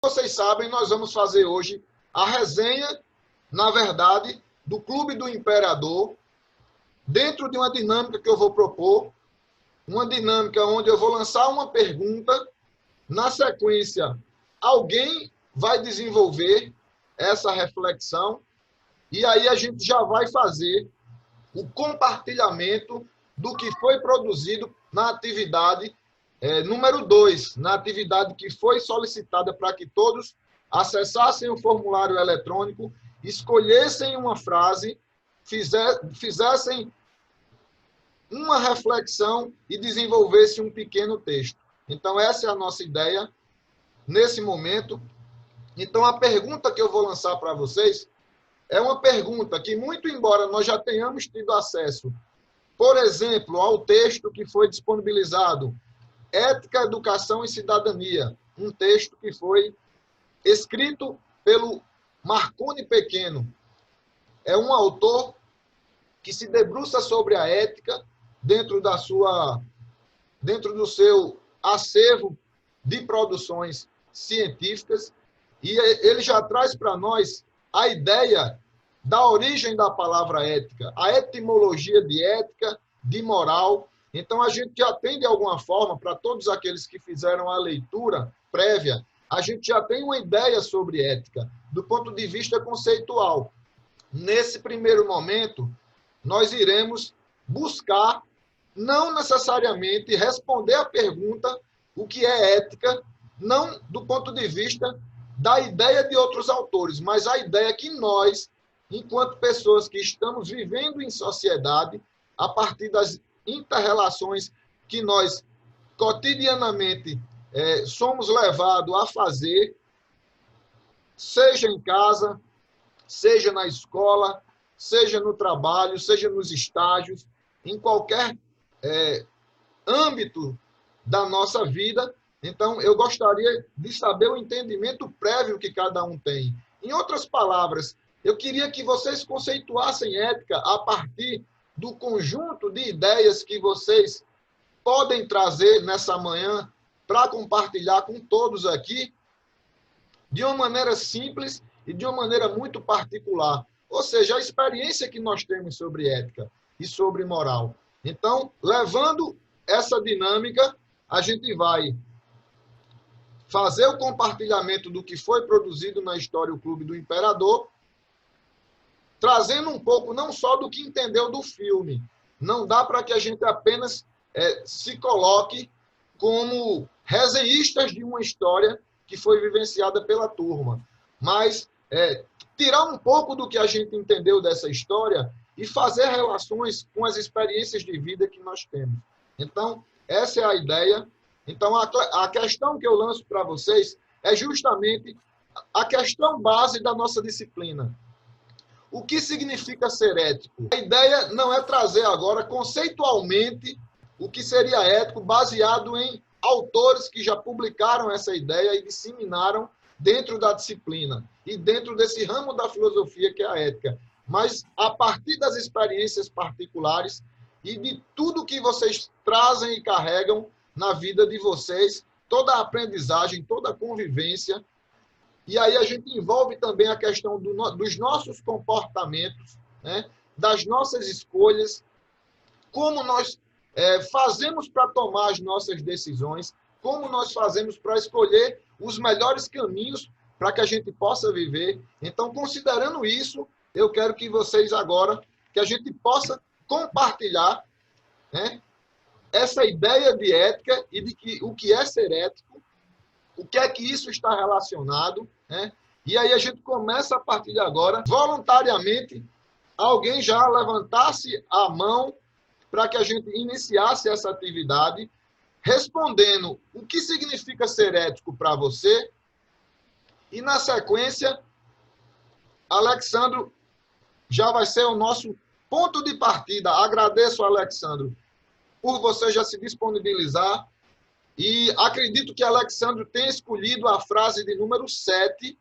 Vocês sabem, nós vamos fazer hoje a resenha, na verdade, do Clube do Imperador, dentro de uma dinâmica que eu vou propor, uma dinâmica onde eu vou lançar uma pergunta, na sequência, alguém vai desenvolver essa reflexão, e aí a gente já vai fazer o compartilhamento do que foi produzido na atividade número 2, na atividade que foi solicitada para que todos acessassem o formulário eletrônico, escolhessem uma frase, fizessem uma reflexão e desenvolvessem um pequeno texto. Então, essa é a nossa ideia nesse momento. Então, a pergunta que eu vou lançar para vocês é uma pergunta que, muito embora nós já tenhamos tido acesso, por exemplo, ao texto que foi disponibilizado, Ética, Educação e Cidadania, um texto que foi escrito pelo Marconi Pequeno. É um autor que se debruça sobre a ética dentro do seu acervo de produções científicas, e ele já traz para nós a ideia da origem da palavra ética, a etimologia de ética, de moral. Então, a gente já tem, de alguma forma, para todos aqueles que fizeram a leitura prévia, a gente já tem uma ideia sobre ética, do ponto de vista conceitual. Nesse primeiro momento, nós iremos buscar, não necessariamente responder a pergunta o que é ética, não do ponto de vista da ideia de outros autores, mas a ideia que nós, enquanto pessoas que estamos vivendo em sociedade, a partir das inter-relações que nós cotidianamente somos levados a fazer, seja em casa, seja na escola, seja no trabalho, seja nos estágios, em qualquer âmbito da nossa vida. Então, eu gostaria de saber o entendimento prévio que cada um tem. Em outras palavras, eu queria que vocês conceituassem ética a partir do conjunto de ideias que vocês podem trazer nessa manhã para compartilhar com todos aqui, de uma maneira simples e de uma maneira muito particular. Ou seja, a experiência que nós temos sobre ética e sobre moral. Então, levando essa dinâmica, a gente vai fazer o compartilhamento do que foi produzido na história do Clube do Imperador, trazendo um pouco não só do que entendeu do filme. Não dá para que a gente apenas se coloque como resenhistas de uma história que foi vivenciada pela turma, mas tirar um pouco do que a gente entendeu dessa história e fazer relações com as experiências de vida que nós temos. Então, essa é a ideia. Então, a questão que eu lanço para vocês é justamente a questão base da nossa disciplina. O que significa ser ético? A ideia não é trazer agora conceitualmente o que seria ético, baseado em autores que já publicaram essa ideia e disseminaram dentro da disciplina e dentro desse ramo da filosofia que é a ética. Mas a partir das experiências particulares e de tudo que vocês trazem e carregam na vida de vocês, toda a aprendizagem, toda a convivência. E aí a gente envolve também a questão dos nossos comportamentos, né? Das nossas escolhas, como nós fazemos para tomar as nossas decisões, como nós fazemos para escolher os melhores caminhos para que a gente possa viver. Então, considerando isso, eu quero que vocês agora, que a gente possa compartilhar, né, essa ideia de ética e de que o que é ser ético, o que é que isso está relacionado, né? E aí a gente começa a partir de agora, voluntariamente, alguém já levantasse a mão para que a gente iniciasse essa atividade, respondendo o que significa ser ético para você, e na sequência, Alexandro já vai ser o nosso ponto de partida. Agradeço, Alexandro, por você já se disponibilizar. E acredito que Alexandre tenha escolhido a frase de número 7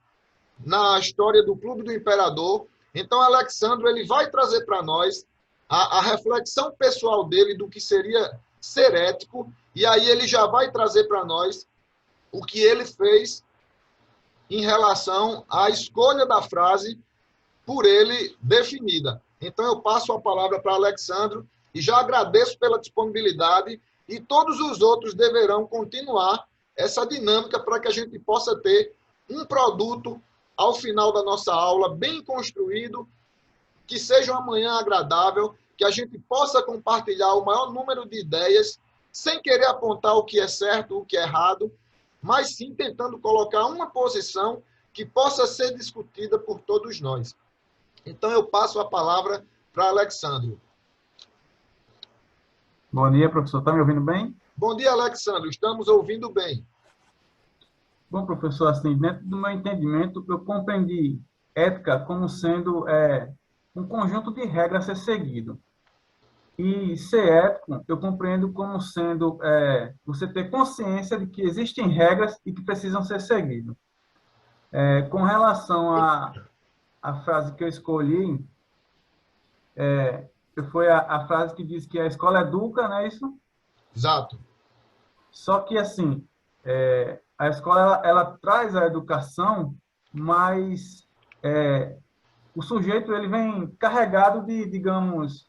na história do Clube do Imperador. Então, Alexandre, ele vai trazer para nós a reflexão pessoal dele do que seria ser ético, e aí ele já vai trazer para nós o que ele fez em relação à escolha da frase por ele definida. Então, eu passo a palavra para Alexandro e já agradeço pela disponibilidade e todos os outros deverão continuar essa dinâmica para que a gente possa ter um produto ao final da nossa aula bem construído, que seja uma manhã agradável, que a gente possa compartilhar o maior número de ideias, sem querer apontar o que é certo, o que é errado, mas sim tentando colocar uma posição que possa ser discutida por todos nós. Então, eu passo a palavra para Alexandre. Bom dia, professor. Está me ouvindo bem? Bom dia, Alexandre. Estamos ouvindo bem. Bom, professor, assim, dentro do meu entendimento, eu compreendi ética como sendo um conjunto de regras a ser seguido. E ser ético, eu compreendo como sendo você ter consciência de que existem regras e que precisam ser seguidas. Com relação à frase que eu escolhi, foi a frase que diz que a escola educa, não é isso? Exato. Só que, assim, a escola ela traz a educação, mas o sujeito ele vem carregado de, digamos,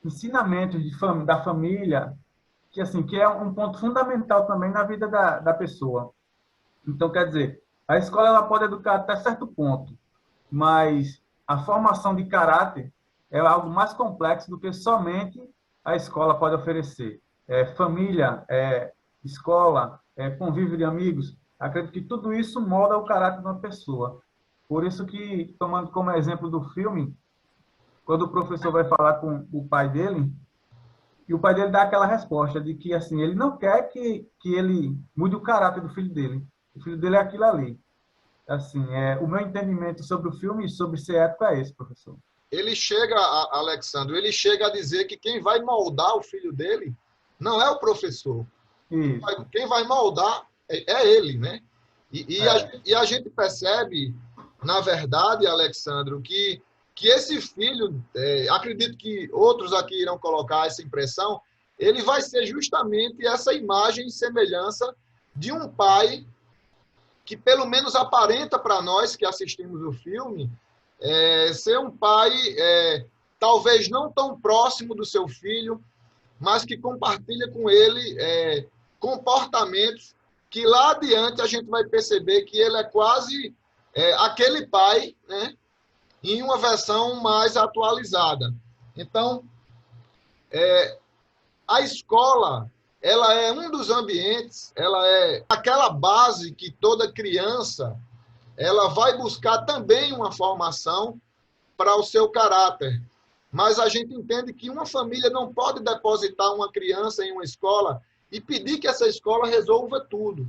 ensinamentos da família, que, assim, que é um ponto fundamental também na vida da pessoa. Então, quer dizer, a escola ela pode educar até certo ponto, mas a formação de caráter é algo mais complexo do que somente a escola pode oferecer. Família, escola, convívio de amigos, acredito que tudo isso molda o caráter de uma pessoa. Por isso que, tomando como exemplo do filme, quando o professor vai falar com o pai dele, e o pai dele dá aquela resposta de que assim ele não quer que ele mude o caráter do filho dele. O filho dele é aquilo ali. Assim, o meu entendimento sobre o filme e sobre ser ético é esse, professor. Ele chega, Alexandre, ele chega a dizer que quem vai moldar o filho dele não é o professor. Isso. Quem vai moldar é ele, né? E a gente percebe, na verdade, Alexandre, que esse filho, acredito que outros aqui irão colocar essa impressão, ele vai ser justamente essa imagem e semelhança de um pai que pelo menos aparenta para nós que assistimos o filme ser um pai talvez não tão próximo do seu filho, mas que compartilha com ele comportamentos que lá adiante a gente vai perceber que ele é quase aquele pai, né, em uma versão mais atualizada. Então, a escola, ela é um dos ambientes, ela é aquela base que toda criança ela vai buscar também uma formação para o seu caráter. Mas a gente entende que uma família não pode depositar uma criança em uma escola e pedir que essa escola resolva tudo.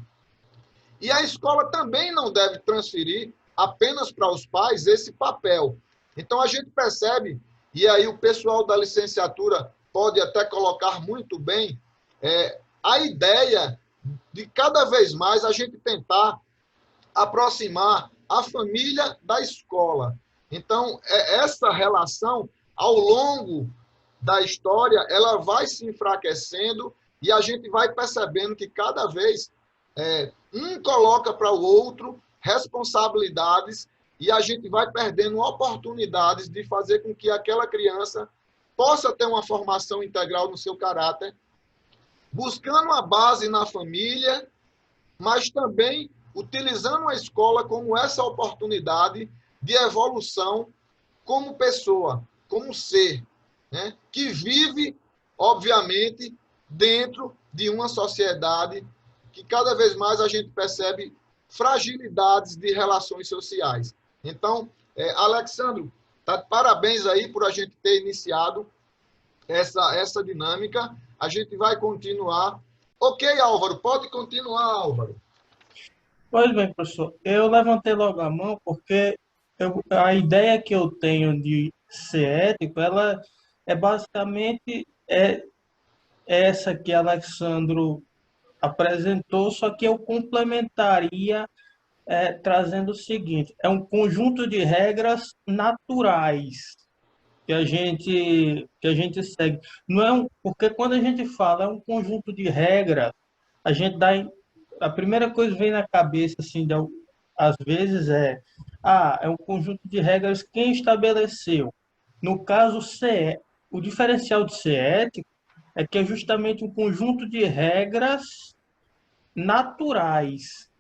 E a escola também não deve transferir apenas para os pais esse papel. Então a gente percebe, e aí o pessoal da licenciatura pode até colocar muito bem, a ideia de cada vez mais a gente tentar aproximar a família da escola. Então, essa relação, ao longo da história, ela vai se enfraquecendo e a gente vai percebendo que cada vez um coloca para o outro responsabilidades e a gente vai perdendo oportunidades de fazer com que aquela criança possa ter uma formação integral no seu caráter, buscando a base na família, mas também utilizando a escola como essa oportunidade de evolução como pessoa, como ser, né? Que vive, obviamente, dentro de uma sociedade que cada vez mais a gente percebe fragilidades de relações sociais. Então, Alexandre, parabéns aí por a gente ter iniciado essa dinâmica. A gente vai continuar. Ok, Álvaro, pode continuar, Álvaro. Pois bem, professor, eu levantei logo a mão porque a ideia que eu tenho de ser ético, ela é basicamente essa que Alexandro apresentou, só que eu complementaria trazendo o seguinte: é um conjunto de regras naturais que a gente segue. Não é porque quando a gente fala é um conjunto de regras, a gente a primeira coisa que vem na cabeça, assim, às vezes é um conjunto de regras quem estabeleceu. No caso, o diferencial de ser ético é que é justamente um conjunto de regras naturais,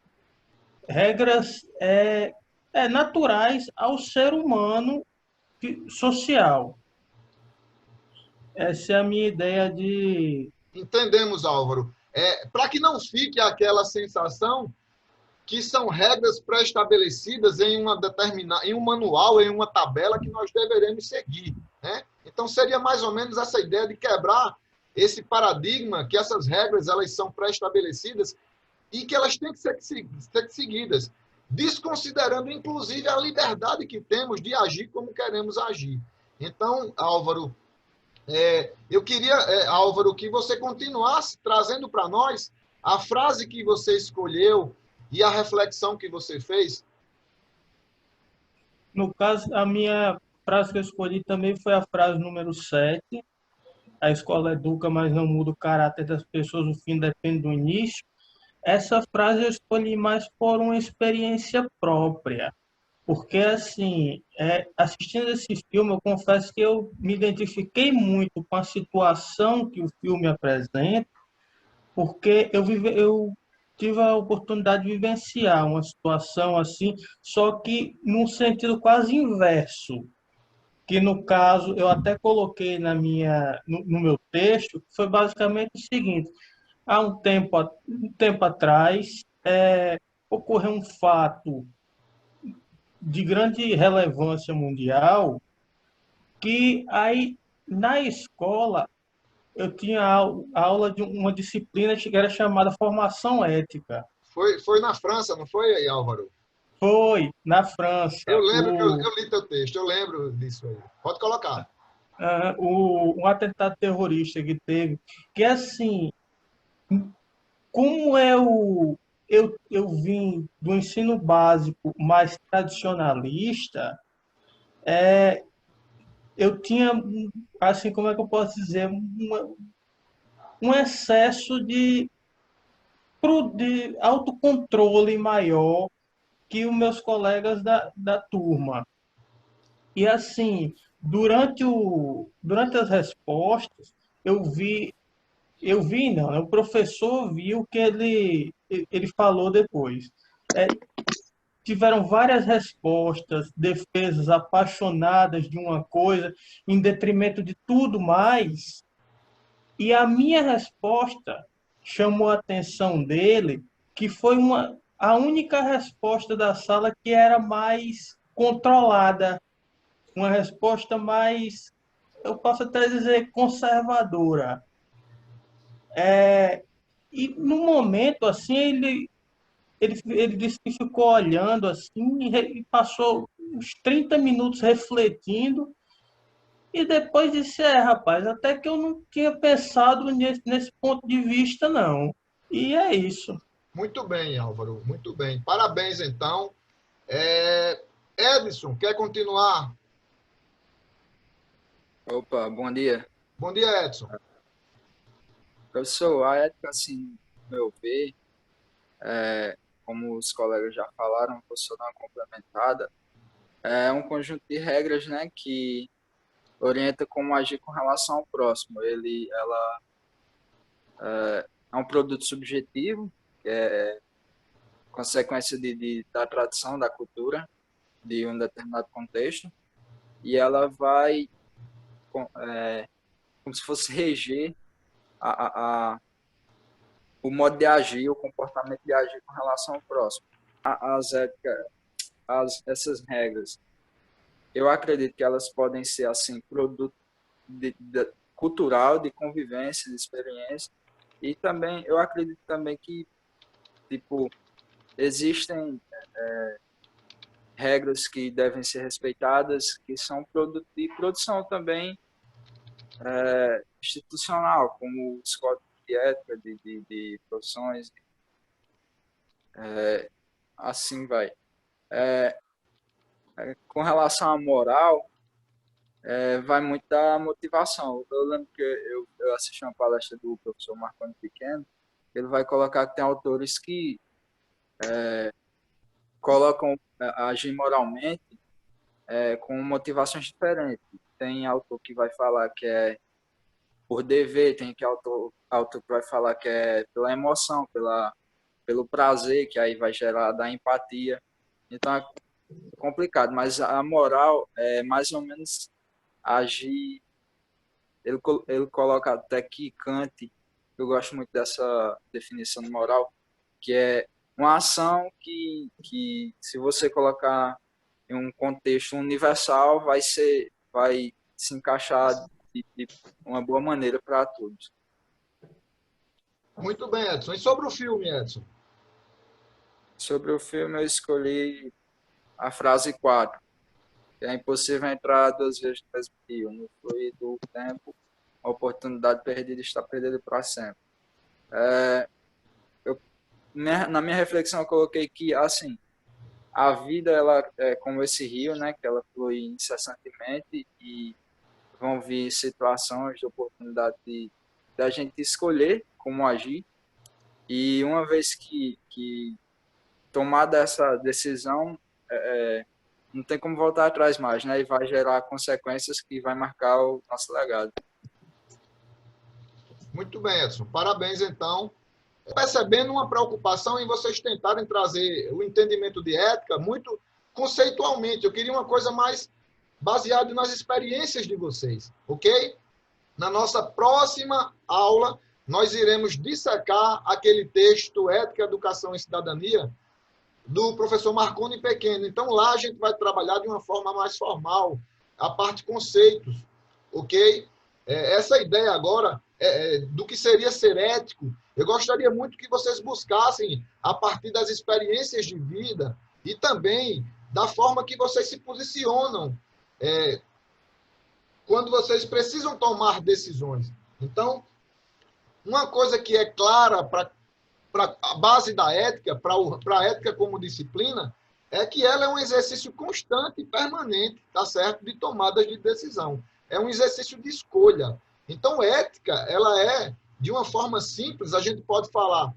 regras naturais ao ser humano social. Essa é a minha ideia de. Entendemos, Álvaro. Para que não fique aquela sensação que são regras pré-estabelecidas em um manual, em uma tabela que nós deveremos seguir, né? Então seria mais ou menos essa ideia de quebrar esse paradigma que essas regras elas são pré-estabelecidas e que elas têm que ser seguidas, desconsiderando inclusive a liberdade que temos de agir como queremos agir. Então, Álvaro, eu queria, Álvaro, que você continuasse trazendo para nós a frase que você escolheu e a reflexão que você fez. No caso, a minha frase que eu escolhi também foi a frase número 7. A escola educa, mas não muda o caráter das pessoas, o fim depende do início. Essa frase eu escolhi mais por uma experiência própria, porque, assim, assistindo esse filme, eu confesso que eu me identifiquei muito com a situação que o filme apresenta, porque eu tive a oportunidade de vivenciar uma situação assim, só que num sentido quase inverso, que no caso eu até coloquei no meu texto, que foi basicamente o seguinte: há um tempo atrás, ocorreu um fato de grande relevância mundial que aí na escola eu tinha aula de uma disciplina que era chamada formação ética. Foi na França, não foi, Álvaro? Foi na Eu França, lembro que eu li teu texto, eu lembro disso aí. Pode colocar. um atentado terrorista que teve, que assim, como eu vim do ensino básico mais tradicionalista, eu tinha, assim, como é que eu posso dizer, um excesso de autocontrole maior que os meus colegas da turma. E assim, durante as respostas, eu vi, não, né? O professor viu que ele falou depois. É, Tiveram várias respostas, defesas apaixonadas de uma coisa, em detrimento de tudo mais, e a minha resposta chamou a atenção dele, que foi a única resposta da sala que era mais controlada, uma resposta mais, eu posso até dizer, conservadora. E no momento, assim, ele disse que ficou olhando assim e passou uns 30 minutos refletindo e depois disse, rapaz, até que eu não tinha pensado nesse ponto de vista, não. E é isso. Muito bem, Álvaro, muito bem. Parabéns, então. Edson, quer continuar? Opa, bom dia. Bom dia, Edson. Professor, a ética, assim, no meu ver, como os colegas já falaram, vou só dar uma complementada, é um conjunto de regras, né, que orienta como agir com relação ao próximo. Ela é um produto subjetivo, que é consequência da tradição, da cultura, de um determinado contexto, e ela vai, como se fosse reger o modo de agir, o comportamento de agir com relação ao próximo. As éticas, essas regras, eu acredito que elas podem ser assim produto cultural, de convivência, de experiência, e também eu acredito também que tipo existem regras que devem ser respeitadas, que são produto de produção também institucional, como os códigos de ética de profissões, assim vai. Com relação à moral, vai muito da motivação. Eu lembro que eu assisti uma palestra do professor Marconi Pequeno, ele vai colocar que tem autores que colocam agir moralmente com motivações diferentes. Tem autor que vai falar que é por dever, tem que autor que vai falar que é pela emoção, pelo prazer, que aí vai gerar da empatia. Então é complicado, mas a moral é mais ou menos agir. Ele coloca até que Kant, eu gosto muito dessa definição de moral, que é uma ação que se você colocar em um contexto universal, vai se encaixar de uma boa maneira para todos. Muito bem, Edson. E sobre o filme, Edson? Sobre o filme, eu escolhi a frase 4, que é impossível entrar 2 vezes no mesmo dia. No fluir do tempo, a oportunidade perdida está perdida para sempre. Na minha reflexão, eu coloquei que, assim, a vida ela é como esse rio, né, que ela flui incessantemente e vão vir situações de oportunidade da gente escolher como agir. E uma vez que tomada essa decisão, não tem como voltar atrás mais, né? E vai gerar consequências que vai marcar o nosso legado. Muito bem, Edson. Parabéns, então. Percebendo uma preocupação em vocês tentarem trazer o entendimento de ética muito conceitualmente. Eu queria uma coisa mais baseada nas experiências de vocês, ok? Na nossa próxima aula, nós iremos dissecar aquele texto Ética, Educação e Cidadania do professor Marconi Pequeno. Então, lá a gente vai trabalhar de uma forma mais formal, a parte conceitos, ok? Essa ideia agora do que seria ser ético, eu gostaria muito que vocês buscassem a partir das experiências de vida e também da forma que vocês se posicionam quando vocês precisam tomar decisões. Então, uma coisa que é clara para a base da ética, para a ética como disciplina, é que ela é um exercício constante e permanente, tá certo? De tomadas de decisão. É um exercício de escolha. Então, ética, ela é, de uma forma simples, a gente pode falar,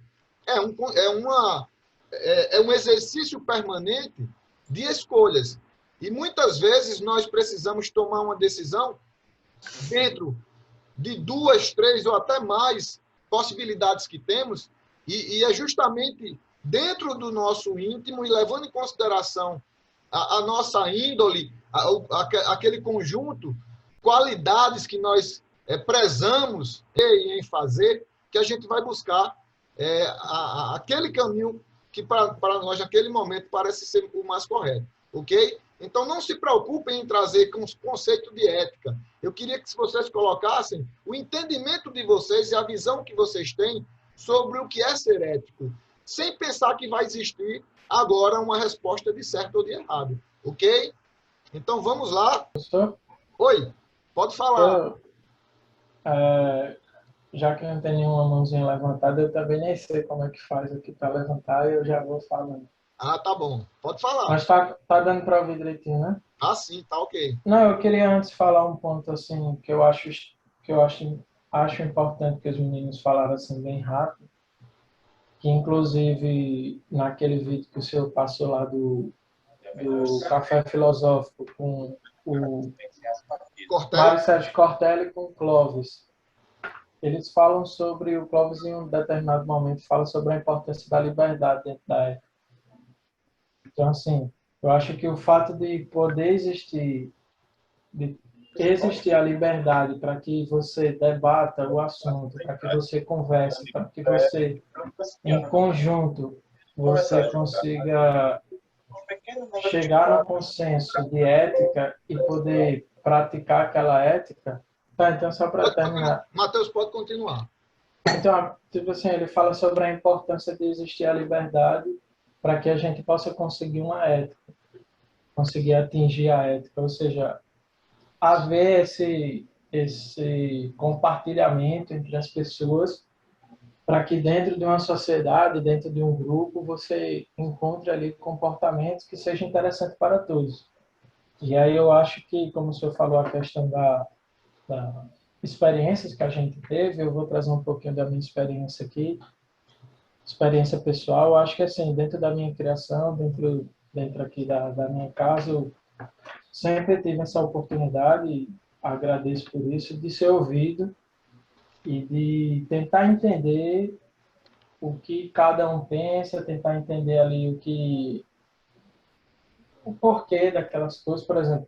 é um exercício permanente de escolhas. E muitas vezes nós precisamos tomar uma decisão dentro de 2, 3 ou até mais possibilidades que temos, e é justamente dentro do nosso íntimo e levando em consideração a nossa índole, aquele conjunto, qualidades que nós prezamos em fazer, que a gente vai buscar aquele caminho que para nós, naquele momento, parece ser o mais correto. Ok? Então, não se preocupem em trazer conceito de ética. Eu queria que vocês colocassem o entendimento de vocês e a visão que vocês têm sobre o que é ser ético, sem pensar que vai existir agora uma resposta de certo ou de errado. Ok? Então, vamos lá. Professor? Oi, pode falar. Já que não tem nenhuma mãozinha levantada, eu também nem sei como é que faz aqui para levantar, eu já vou falando. Ah, tá bom. Pode falar. Mas tá dando para ouvir direitinho, né? Ah, sim, tá ok. Não, eu queria antes falar um ponto assim que eu acho importante que os meninos falaram assim bem rápido, que inclusive naquele vídeo que o senhor passou lá do Café Filosófico com o Mário Sérgio Cortelli com o Clóvis. Eles falam sobre, o Clóvis em um determinado momento fala sobre a importância da liberdade dentro da ética. Então, assim, eu acho que o fato de poder existir a liberdade para que você debata o assunto, para que você converse, para que você, em conjunto, você consiga chegar a um consenso de ética e poder praticar aquela ética. Tá, então, só para terminar. Matheus, pode continuar. Então, tipo assim, ele fala sobre a importância de existir a liberdade para que a gente possa conseguir uma ética, conseguir atingir a ética, ou seja, haver esse compartilhamento entre as pessoas para que dentro de uma sociedade, dentro de um grupo, você encontre ali comportamentos que sejam interessantes para todos. E aí eu acho que, como o senhor falou, a questão da experiências que a gente teve, eu vou trazer um pouquinho da minha experiência aqui. experiência pessoal, eu acho que assim, dentro da minha criação, dentro aqui da minha casa, eu sempre tive essa oportunidade, e agradeço por isso, de ser ouvido e de tentar entender o que cada um pensa, tentar entender ali o porquê daquelas coisas. Por exemplo,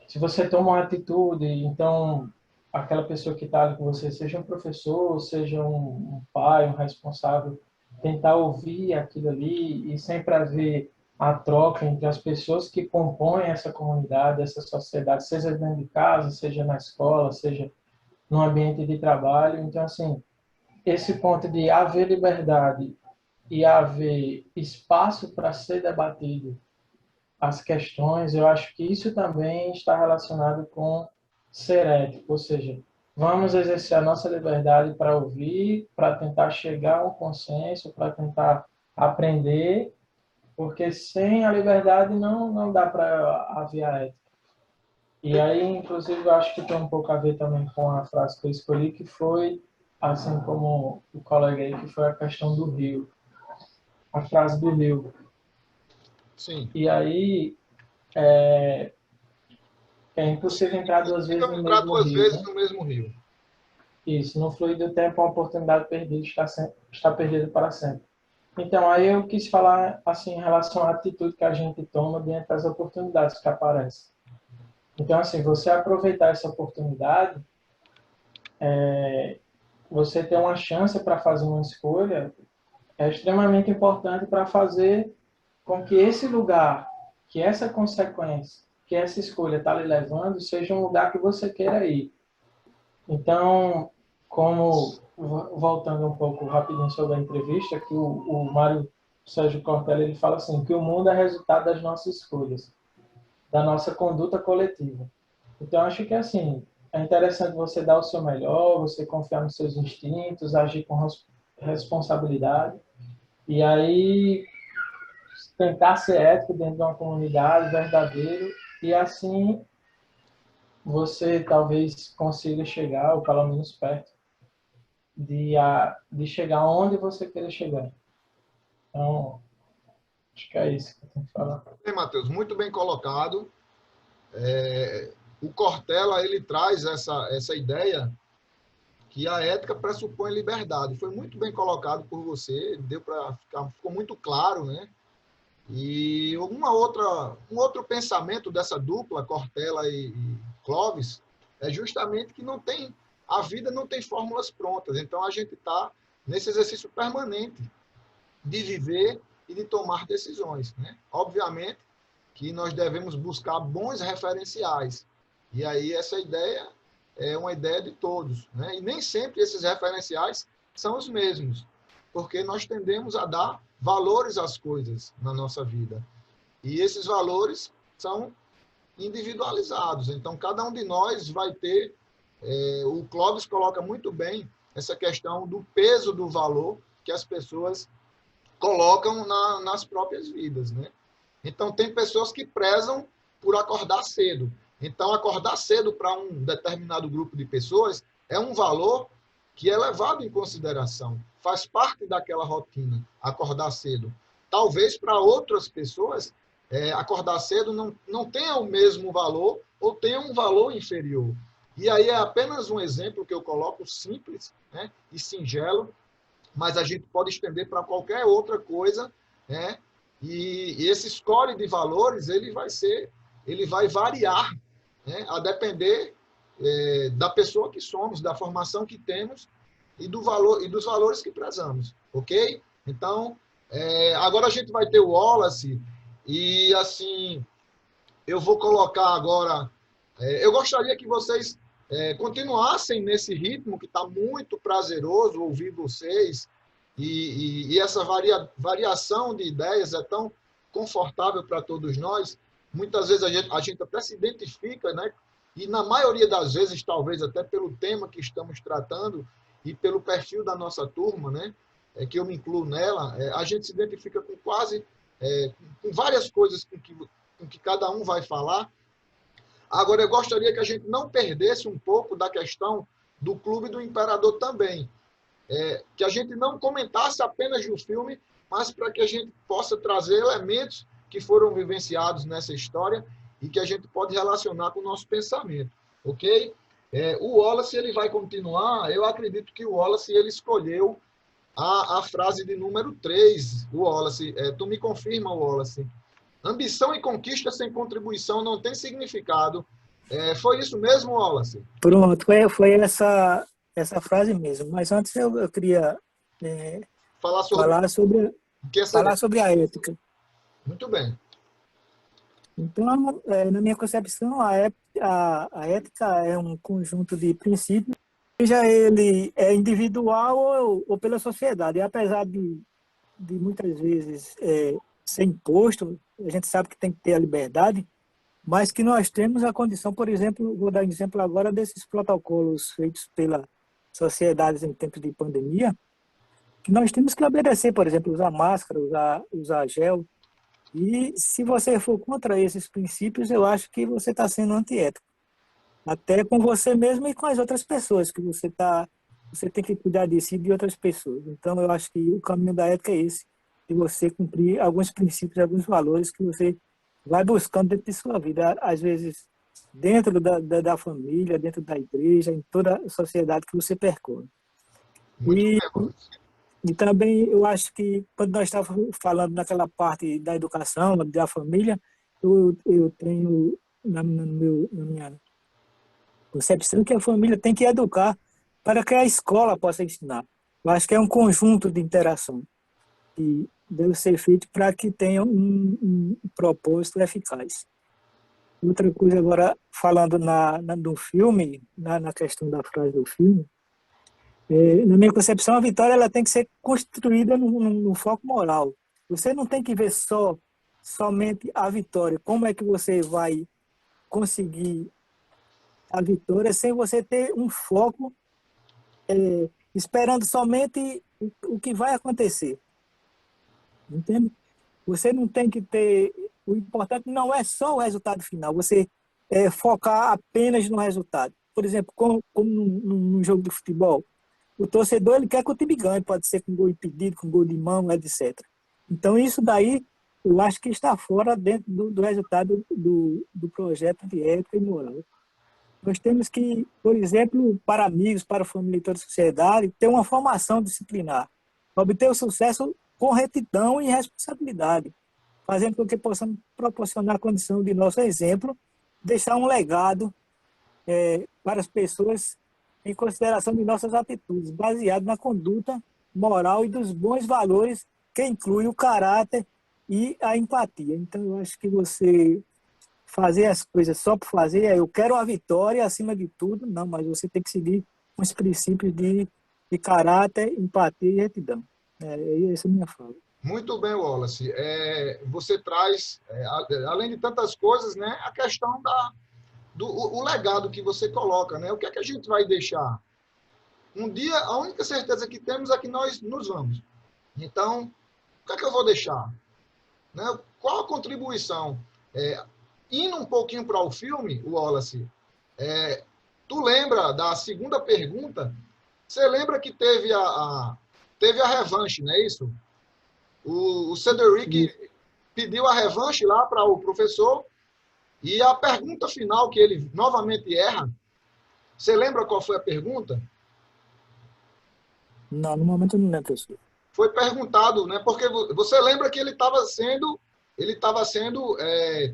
se você toma uma atitude, então aquela pessoa que está ali com você, seja um professor, seja um pai, um responsável, tentar ouvir aquilo ali e sempre haver a troca entre as pessoas que compõem essa comunidade, essa sociedade, seja dentro de casa, seja na escola, seja no ambiente de trabalho. Então, assim, esse ponto de haver liberdade e haver espaço para ser debatido as questões, eu acho que isso também está relacionado com ser ético, ou seja, vamos exercer a nossa liberdade para ouvir, para tentar chegar a um consenso, para tentar aprender, porque sem a liberdade não dá para haver a ética. E aí, inclusive, eu acho que tem um pouco a ver também com a frase que eu escolhi, que foi, assim como o colega aí, que foi a questão do rio, a frase do rio. Sim. E aí, é impossível entrar duas vezes no Entrar mesmo duas rio, vezes né? no mesmo rio. Isso, no fluir do tempo, a oportunidade perdida está perdida para sempre. Então, aí eu quis falar, assim, em relação à atitude que a gente toma diante das oportunidades que aparecem. Então, assim, você aproveitar essa oportunidade, você ter uma chance para fazer uma escolha, é extremamente importante para fazer com que esse lugar, que essa consequência, que essa escolha está lhe levando, seja um lugar que você queira ir. Então, como, voltando um pouco rapidinho sobre a entrevista, que o Mário Sérgio Cortella, ele fala assim, que o mundo é resultado das nossas escolhas, da nossa conduta coletiva. Então, acho que, assim, é interessante você dar o seu melhor, você confiar nos seus instintos, agir com responsabilidade, e aí tentar ser ético dentro de uma comunidade, verdadeiro, e assim você talvez consiga chegar, ou pelo menos perto, de chegar onde você queira chegar. Então, acho que é isso que eu tenho que falar. Bem, Matheus, muito bem colocado. O Cortella, ele traz essa ideia que a ética pressupõe liberdade. Foi muito bem colocado por você, deu para ficar, ficou muito claro, né? E um outro pensamento dessa dupla, Cortella e Clovis, é justamente que a vida não tem fórmulas prontas. Então a gente está nesse exercício permanente de viver e de tomar decisões, né? Obviamente que nós devemos buscar bons referenciais. E aí essa ideia é uma ideia de todos, né? E nem sempre esses referenciais são os mesmos, porque nós tendemos a dar valores às coisas na nossa vida. E esses valores são individualizados. Então, cada um de nós vai ter... o Clóvis coloca muito bem essa questão do peso do valor que as pessoas colocam nas próprias vidas, né? Então, tem pessoas que prezam por acordar cedo. Então, acordar cedo para um determinado grupo de pessoas é um valor que é levado em consideração, faz parte daquela rotina, acordar cedo. Talvez para outras pessoas, acordar cedo não tenha o mesmo valor ou tenha um valor inferior. E aí é apenas um exemplo que eu coloco simples, né, e singelo, mas a gente pode estender para qualquer outra coisa, né? E esse score de valores ele vai variar, né? A depender da pessoa que somos, da formação que temos e do valor e dos valores que prezamos, ok? Então, agora a gente vai ter o Wallace e assim eu vou colocar agora. Eu gostaria que vocês continuassem nesse ritmo que está muito prazeroso ouvir vocês e essa variação de ideias é tão confortável para todos nós. Muitas vezes a gente até se identifica, né? E na maioria das vezes, talvez até pelo tema que estamos tratando e pelo perfil da nossa turma, né? Que eu me incluo nela, a gente se identifica com com várias coisas com que cada um vai falar. Agora, eu gostaria que a gente não perdesse um pouco da questão do Clube do Imperador também. que a gente não comentasse apenas do filme, mas para que a gente possa trazer elementos que foram vivenciados nessa história e que a gente pode relacionar com o nosso pensamento, ok? O Wallace, ele vai continuar, eu acredito que o Wallace, ele escolheu a frase de número 3, o Wallace. Tu me confirma, Wallace? Ambição e conquista sem contribuição não tem significado. Foi isso mesmo, Wallace? Pronto, foi essa frase mesmo. Mas antes eu queria Falar sobre a ética. Muito bem. Então, na minha concepção, a ética é um conjunto de princípios, seja ele individual ou pela sociedade. E apesar de muitas vezes ser imposto, a gente sabe que tem que ter a liberdade, mas que nós temos a condição, por exemplo, vou dar um exemplo agora desses protocolos feitos pela sociedade em tempos de pandemia, que nós temos que obedecer, por exemplo, usar máscara, usar gel. E se você for contra esses princípios, eu acho que você está sendo antiético. Até com você mesmo e com as outras pessoas, que você tem que cuidar de si e de outras pessoas. Então, eu acho que o caminho da ética é esse, de você cumprir alguns princípios, alguns valores que você vai buscando dentro de sua vida. Às vezes, dentro da família, dentro da igreja, em toda a sociedade que você percorre. E também eu acho que quando nós estávamos falando naquela parte da educação, da família, eu tenho na minha concepção que a família tem que educar para que a escola possa ensinar. Eu acho que é um conjunto de interação que deve ser feito para que tenha um propósito eficaz. Outra coisa agora, falando do filme, na questão da frase do filme, na minha concepção, a vitória ela tem que ser construída no foco moral. Você não tem que ver somente a vitória. Como é que você vai conseguir a vitória sem você ter um foco esperando somente o que vai acontecer? Entende? Você não tem que ter... O importante não é só o resultado final. Você focar apenas no resultado. Por exemplo, como num jogo de futebol, o torcedor ele quer que o time ganhe, pode ser com gol impedido, com gol de mão, etc. Então, isso daí, eu acho que está fora dentro do resultado do projeto de ética e moral. Nós temos que, por exemplo, para amigos, para a família e toda a sociedade, ter uma formação disciplinar, obter o sucesso com retidão e responsabilidade, fazendo com que possamos proporcionar a condição de nosso exemplo, deixar um legado para as pessoas em consideração de nossas atitudes, baseado na conduta moral e dos bons valores que inclui o caráter e a empatia. Então, eu acho que você fazer as coisas só por fazer, eu quero a vitória acima de tudo, não, mas você tem que seguir os princípios de caráter, empatia e retidão. Essa é a minha fala. Muito bem, Wallace. Você traz, além de tantas coisas, né, a questão o legado que você coloca, né? O que é que a gente vai deixar? Um dia, a única certeza que temos é que nós nos vamos. Então, o que é que eu vou deixar? Né? Qual a contribuição? Indo um pouquinho para o filme, Wallace, tu lembra da segunda pergunta? Você lembra que teve a revanche, não é isso? O Cedric pediu a revanche lá para o professor. E a pergunta final que ele novamente erra, você lembra qual foi a pergunta? Não, no momento eu não lembro, professor. Foi perguntado, né? Porque você lembra que ele estava sendo,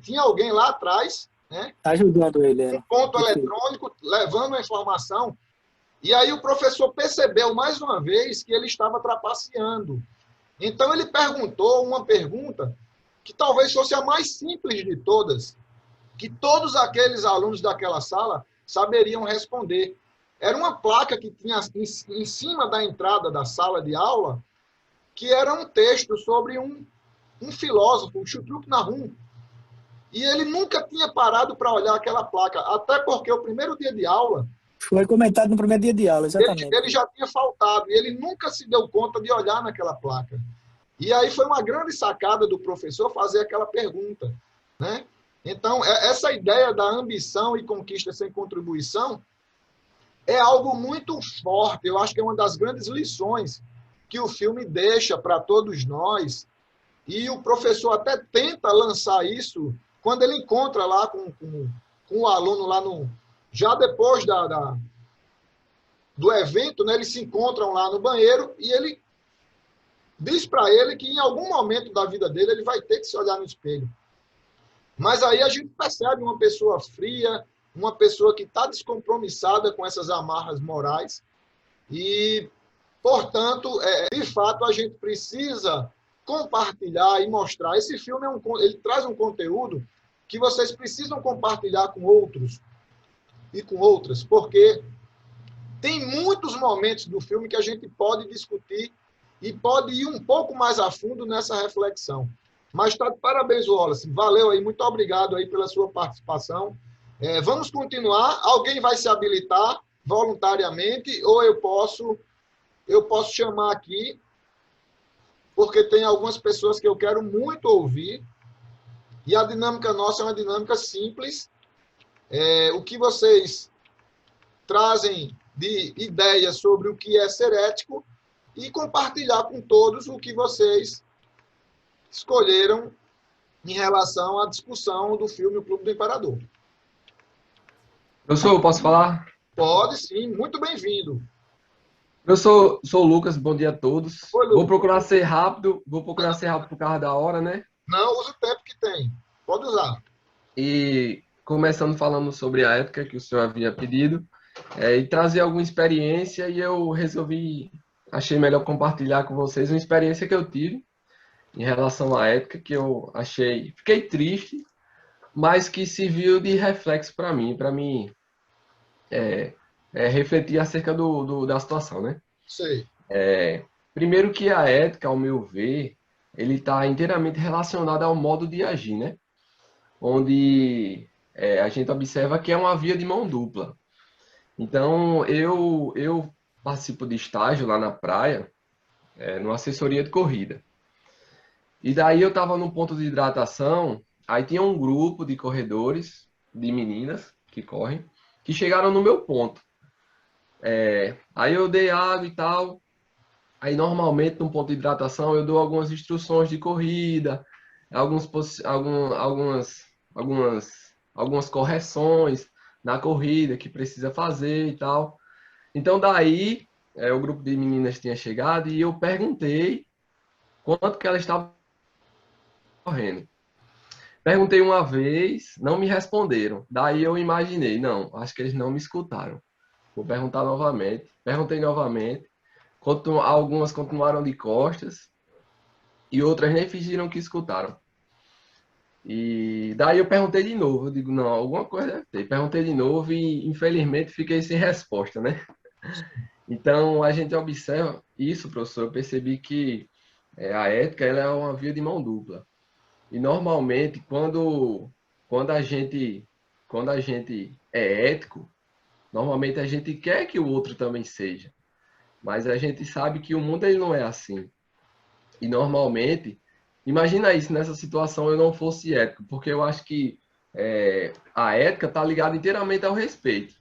tinha alguém lá atrás, né? Ajudando ele. Um ponto eletrônico, levando a informação. E aí o professor percebeu mais uma vez que ele estava trapaceando. Então ele perguntou uma pergunta que talvez fosse a mais simples de todas, que todos aqueles alunos daquela sala saberiam responder. Era uma placa que tinha em cima da entrada da sala de aula, que era um texto sobre um filósofo, um Chutruk Nahum. E ele nunca tinha parado para olhar aquela placa, até porque o primeiro dia de aula... Foi comentado no primeiro dia de aula, exatamente. Ele já tinha faltado, e ele nunca se deu conta de olhar naquela placa. E aí foi uma grande sacada do professor fazer aquela pergunta, né? Então, essa ideia da ambição e conquista sem contribuição, é algo muito forte. Eu acho que é uma das grandes lições que o filme deixa para todos nós. E o professor até tenta lançar isso quando ele encontra lá com o aluno lá no... Já depois do evento, né, eles se encontram lá no banheiro e ele diz para ele que em algum momento da vida dele ele vai ter que se olhar no espelho. Mas aí a gente percebe uma pessoa fria, uma pessoa que está descompromissada com essas amarras morais e, portanto, de fato, a gente precisa compartilhar e mostrar. Esse filme ele traz um conteúdo que vocês precisam compartilhar com outros e com outras, porque tem muitos momentos do filme que a gente pode discutir e pode ir um pouco mais a fundo nessa reflexão. Mas tá de parabéns, Wallace. Valeu aí, muito obrigado aí pela sua participação. Vamos continuar. Alguém vai se habilitar voluntariamente ou eu posso chamar aqui, porque tem algumas pessoas que eu quero muito ouvir. E a dinâmica nossa é uma dinâmica simples. O que vocês trazem de ideias sobre o que é ser ético e compartilhar com todos o que vocês escolheram em relação à discussão do filme O Clube do Imperador. Professor, posso falar? Pode sim, muito bem-vindo. Eu sou o Lucas, bom dia a todos. Oi, Lucas. Vou procurar ser rápido por causa da hora, né? Não, usa o tempo que tem. Pode usar. E começando falando sobre a ética que o senhor havia pedido, e trazer alguma experiência, e eu achei melhor compartilhar com vocês uma experiência que eu tive em relação à ética, que eu fiquei triste, mas que serviu de reflexo para mim refletir acerca da situação, né? Sei. Primeiro que a ética, ao meu ver, ele está inteiramente relacionado ao modo de agir, né? Onde a gente observa que é uma via de mão dupla. Então, eu participo de estágio lá na praia, numa assessoria de corrida. E daí eu estava num ponto de hidratação, aí tinha um grupo de corredores, de meninas que correm, que chegaram no meu ponto. Aí eu dei água e tal. Aí normalmente num ponto de hidratação eu dou algumas instruções de corrida, algumas correções na corrida que precisa fazer e tal. Então daí o grupo de meninas tinha chegado e eu perguntei quanto que elas estavam correndo. Perguntei uma vez, não me responderam. Daí eu imaginei, não, acho que eles não me escutaram. Vou perguntar novamente. Perguntei novamente. Algumas continuaram de costas e outras nem fingiram que escutaram. E daí eu perguntei de novo. Eu digo, não, alguma coisa deve ter. Perguntei de novo e infelizmente fiquei sem resposta, né? Então a gente observa isso, professor. Eu percebi que a ética ela é uma via de mão dupla. E normalmente quando a gente é ético, normalmente a gente quer que o outro também seja. Mas a gente sabe que o mundo ele não é assim. E normalmente, imagina isso, nessa situação eu não fosse ético, porque eu acho que a ética está ligada inteiramente ao respeito.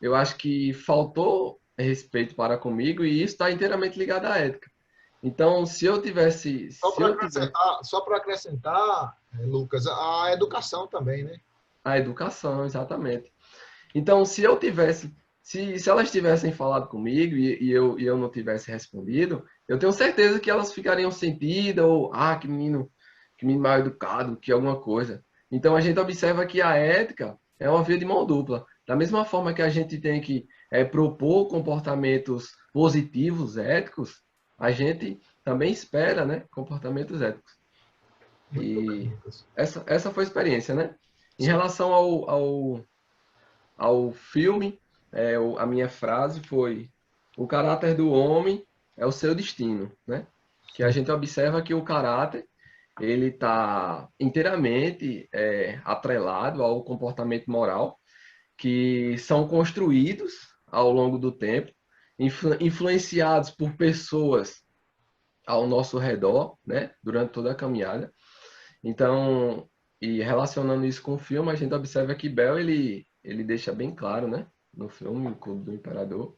Eu acho que faltou respeito para comigo e isso está inteiramente ligado à ética. Então, se eu tivesse... Só para acrescentar, Lucas, a educação também, né? A educação, exatamente. Então, se elas tivessem falado comigo e eu não tivesse respondido, eu tenho certeza que elas ficariam sentidas ou, que menino mal educado, que alguma coisa. Então, a gente observa que a ética é uma via de mão dupla. Da mesma forma que a gente tem que propor comportamentos positivos, éticos, a gente também espera, né, comportamentos éticos. E essa foi a experiência, né? Em relação ao filme, a minha frase foi: o caráter do homem é o seu destino, né? Que a gente observa que o caráter ele está inteiramente atrelado ao comportamento moral, que são construídos ao longo do tempo, influenciados por pessoas ao nosso redor, né? Durante toda a caminhada. Então, e relacionando isso com o filme, a gente observa que Bell ele deixa bem claro, né? no filme, o Clube do Imperador.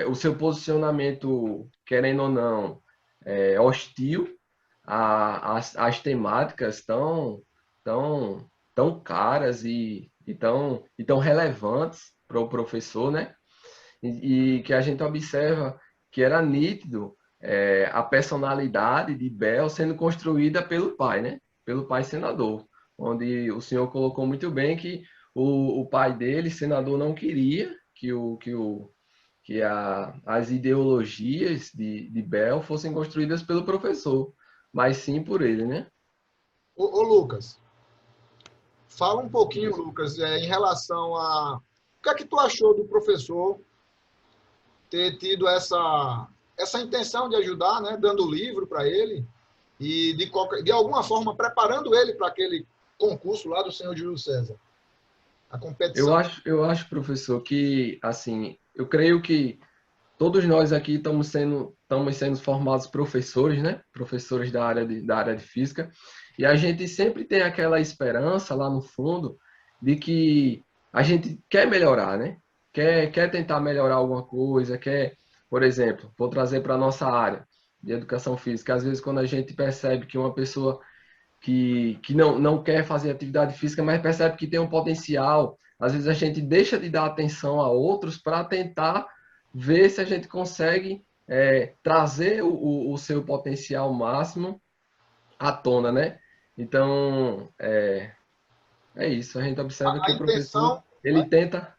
O seu posicionamento, querendo ou não, hostil às temáticas tão caras e tão relevantes para o professor, né? E que a gente observa que era nítido a personalidade de Bel sendo construída pelo pai, né? Pelo pai senador, onde o senhor colocou muito bem que o pai dele, senador, não queria que as ideologias de Bel fossem construídas pelo professor, mas sim por ele, né? Ô, Lucas, fala um pouquinho, Lucas, em relação a... O que é que tu achou do professor ter tido essa intenção de ajudar, né, dando livro para ele e, de alguma forma, preparando ele para aquele concurso lá do senhor Júlio César, a competição? Eu acho, professor, que, assim, eu creio que todos nós aqui estamos sendo formados professores, né? Professores da área de física. E a gente sempre tem aquela esperança lá no fundo de que a gente quer melhorar, né? Quer tentar melhorar alguma coisa, por exemplo, vou trazer para a nossa área de educação física. Às vezes, quando a gente percebe que uma pessoa que não quer fazer atividade física, mas percebe que tem um potencial, às vezes a gente deixa de dar atenção a outros para tentar ver se a gente consegue trazer o seu potencial máximo à tona, né? Então, é isso. A gente observa que A o professor, intenção...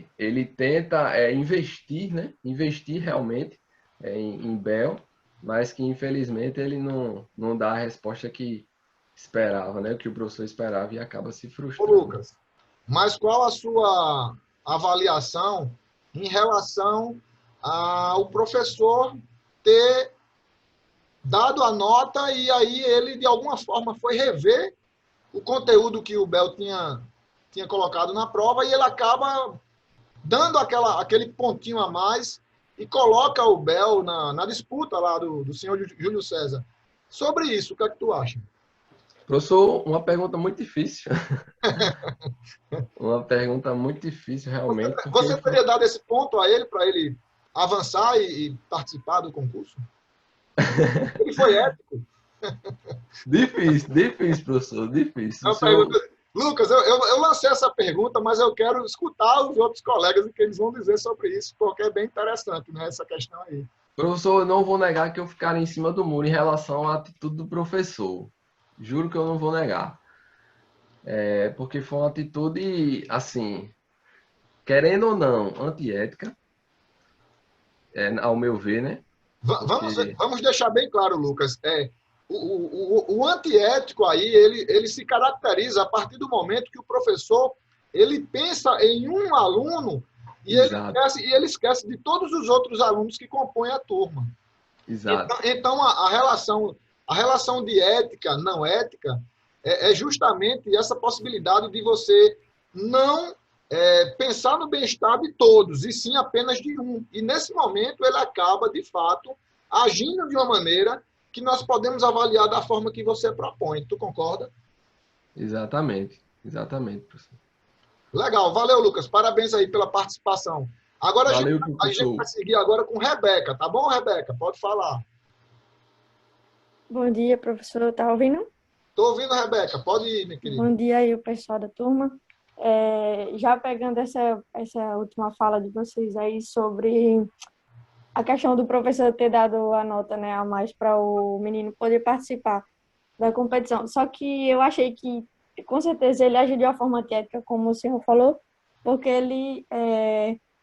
ele tenta investir, né? Investir realmente em Bel, mas que infelizmente ele não dá a resposta que esperava, né? O que o professor esperava e acaba se Ô, frustrando. Lucas, mas qual a sua avaliação em relação ao professor ter dado a nota e aí ele, de alguma forma, foi rever o conteúdo que o Bel tinha colocado na prova e ele acaba dando aquele pontinho a mais e coloca o Bel na disputa lá do senhor Júlio César. Sobre isso, o que é que tu acha? Professor, uma pergunta muito difícil. Uma pergunta muito difícil, realmente. Porque Você teria dado esse ponto a ele para ele avançar e participar do concurso? Ele foi ético. Difícil, professor, difícil. O Eu senhor, pergunto, Lucas, eu lancei essa pergunta, mas eu quero escutar os outros colegas e o que eles vão dizer sobre isso, porque é bem interessante, né, essa questão aí. professor, eu não vou negar que eu ficaria em cima do muro em relação à atitude do professor. Juro que eu não vou negar. Porque foi uma atitude, assim, querendo ou não, antiética, ao meu ver, né? Porque, Vamos deixar bem claro, Lucas. O antiético aí, ele se caracteriza a partir do momento que o professor ele pensa em um aluno e exato, ele esquece de todos os outros alunos que compõem a turma. exato, Então a relação de ética, não ética, é justamente essa possibilidade de você não pensar no bem-estar de todos, e sim apenas de um. E nesse momento ele acaba, de fato, agindo de uma maneira que nós podemos avaliar da forma que você propõe. Tu concorda? exatamente, professor. Legal, valeu, Lucas. Parabéns aí pela participação. Agora Valeu, a gente professor. vai seguir agora com Rebeca, tá bom, Rebeca? Pode falar. Bom dia, professor. Tá ouvindo? Estou ouvindo, Rebeca. Pode ir, minha querida. Bom dia aí, o pessoal da turma. Já pegando essa última fala de vocês aí sobre a questão do professor ter dado a nota, né, a mais para o menino poder participar da competição. Só que eu achei que, com certeza, ele agiu de uma forma antiética, como o senhor falou, porque ele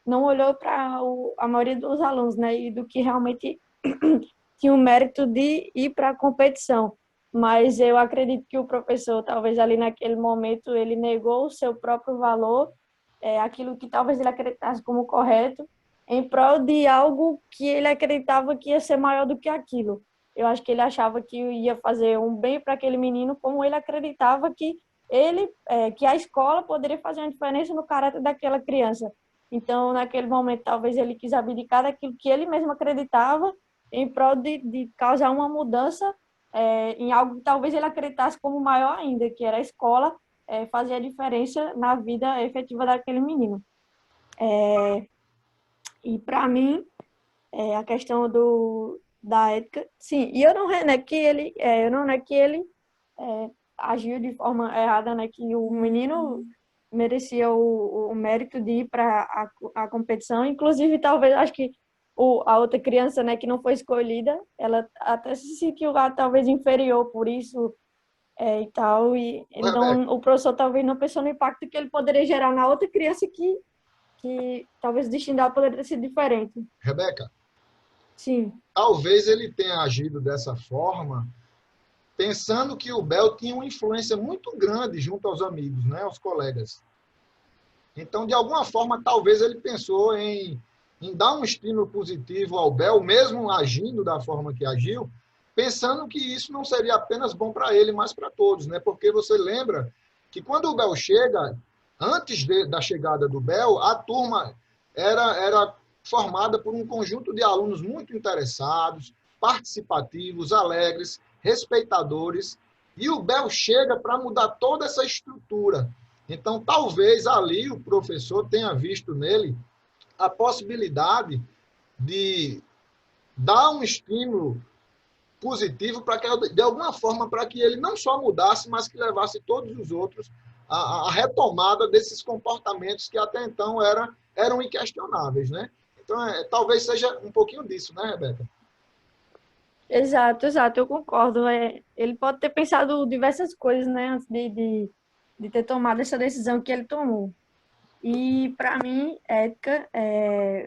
não olhou para a maioria dos alunos, né, e do que realmente tinha o mérito de ir para a competição. Mas eu acredito que o professor, talvez ali naquele momento, ele negou o seu próprio valor, aquilo que talvez ele acreditasse como correto, em prol de algo que ele acreditava que ia ser maior do que aquilo. Eu acho que ele achava que ia fazer um bem para aquele menino, como ele acreditava que que a escola poderia fazer uma diferença no caráter daquela criança. Então, naquele momento, talvez ele quis abdicar daquilo que ele mesmo acreditava em prol de causar uma mudança em algo que talvez ele acreditasse como maior ainda, que era a escola fazia diferença na vida efetiva daquele menino. E para mim, a questão da ética, sim, e eu não nego que ele agiu de forma errada, né, que o menino merecia o mérito de ir para a competição, inclusive talvez, acho que a outra criança, né, que não foi escolhida, ela até se sentiu lá talvez inferior por isso e tal, e então o professor talvez não pensou no impacto que ele poderia gerar na outra criança que talvez o destino dela poderia ter sido diferente. Rebeca, Sim. talvez ele tenha agido dessa forma pensando que o Bel tinha uma influência muito grande junto aos amigos, né, aos colegas. Então, de alguma forma, talvez ele pensou em dar um estímulo positivo ao Bel, mesmo agindo da forma que agiu, pensando que isso não seria apenas bom para ele, mas para todos, né? Porque você lembra que quando o Bel chega, antes da chegada do Bel, a turma era formada por um conjunto de alunos muito interessados, participativos, alegres, respeitadores, e o Bel chega para mudar toda essa estrutura. Então, talvez ali o professor tenha visto nele a possibilidade de dar um estímulo positivo para que, de alguma forma, para que ele não só mudasse, mas que levasse todos os outros à retomada desses comportamentos que até então eram inquestionáveis, né? Então, talvez seja um pouquinho disso, né, Rebeca? Exato, eu concordo. Ele pode ter pensado diversas coisas, né, antes de ter tomado essa decisão que ele tomou. E, para mim, ética,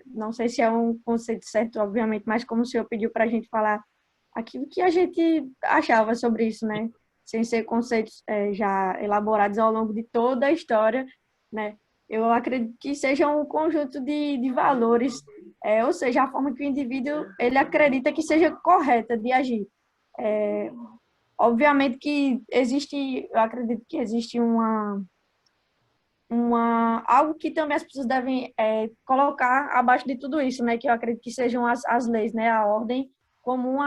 não sei se é um conceito certo, obviamente, mas como o senhor pediu para a gente falar aquilo que a gente achava sobre isso, né? Sem ser conceitos já elaborados ao longo de toda a história, né? Eu acredito que seja um conjunto de valores, ou seja, a forma que o indivíduo ele acredita que seja correta de agir. Obviamente que eu acredito que existe algo que também as pessoas devem colocar abaixo de tudo isso, né? Que eu acredito que sejam as leis, né? A ordem comum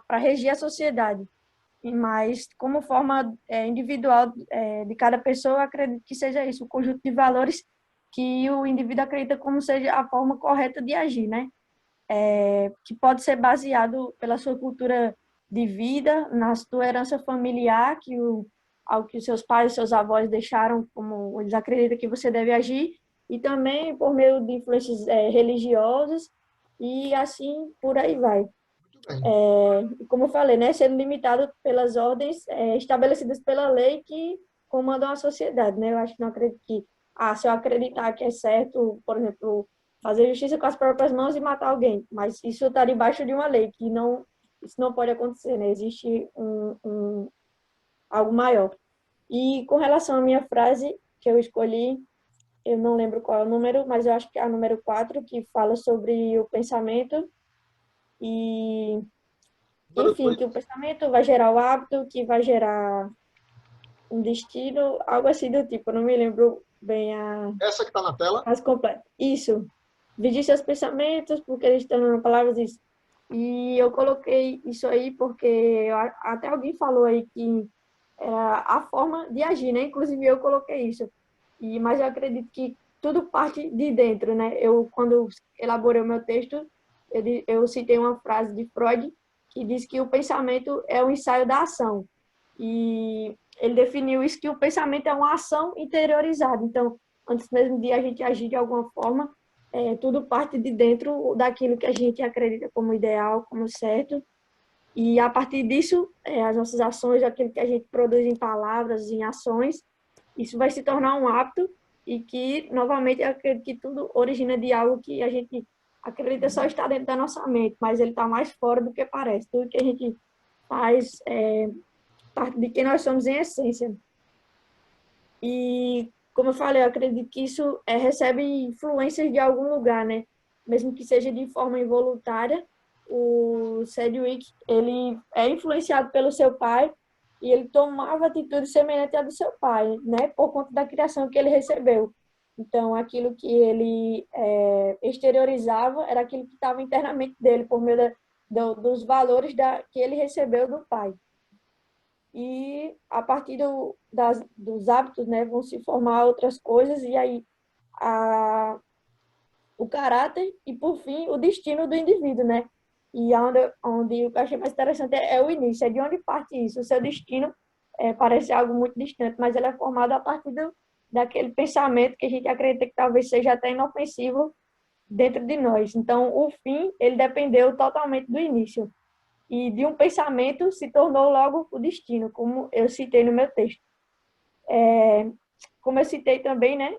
para regir a sociedade. Mas, como forma individual de cada pessoa, eu acredito que seja isso, o conjunto de valores que o indivíduo acredita como seja a forma correta de agir, né? Que pode ser baseado pela sua cultura de vida, na sua herança familiar, ao que os seus pais e seus avós deixaram, como eles acreditam que você deve agir, e também por meio de influências religiosas, e assim por aí vai. Como eu falei, né, sendo limitado pelas ordens estabelecidas pela lei que comandam a sociedade, né? Eu acho que não acredito que, se eu acreditar que é certo, por exemplo, fazer justiça com as próprias mãos e matar alguém, mas isso está debaixo de uma lei, que não, isso não pode acontecer, né? Existe algo maior. E com relação à minha frase que eu escolhi, eu não lembro qual é o número, mas eu acho que é a número 4, que fala sobre o pensamento e enfim, que o pensamento vai gerar o hábito, que vai gerar um destino, algo assim do tipo. Eu não me lembro bem Essa que está na tela? as completas. Isso. Vigir seus pensamentos, porque eles estão na palavra isso. E eu coloquei isso aí porque até alguém falou aí que era a forma de agir, né? Inclusive eu coloquei isso. Mas eu acredito que tudo parte de dentro, né? Quando elaborei o meu texto, eu citei uma frase de Freud que diz que o pensamento é o ensaio da ação. E ele definiu isso, que o pensamento é uma ação interiorizada. Então, antes mesmo de a gente agir de alguma forma, tudo parte de dentro daquilo que a gente acredita como ideal, como certo. E a partir disso, as nossas ações, aquilo que a gente produz em palavras, em ações, isso vai se tornar um hábito e que, novamente, eu acredito que tudo origina de algo que a gente acredita só estar dentro da nossa mente, mas ele está mais fora do que parece. Tudo que a gente faz parte de quem nós somos em essência. E, como eu falei, eu acredito que isso recebe influências de algum lugar, né? Mesmo que seja de forma involuntária. O Sedgwick, ele é influenciado pelo seu pai e ele tomava atitude semelhante à do seu pai, né? Por conta da criação que ele recebeu. Então, aquilo que ele exteriorizava era aquilo que estava internamente dele, por meio dos valores que ele recebeu do pai. e a partir dos hábitos, né, vão se formar outras coisas, e aí o caráter e, por fim, o destino do indivíduo, né? E onde o que eu achei mais interessante é o início, é de onde parte isso. O seu destino parece algo muito distante, mas ele é formado a partir daquele pensamento que a gente acredita que talvez seja até inofensivo dentro de nós. Então, o fim, ele dependeu totalmente do início. E de um pensamento se tornou logo o destino, como eu citei no meu texto. Como eu citei também, né,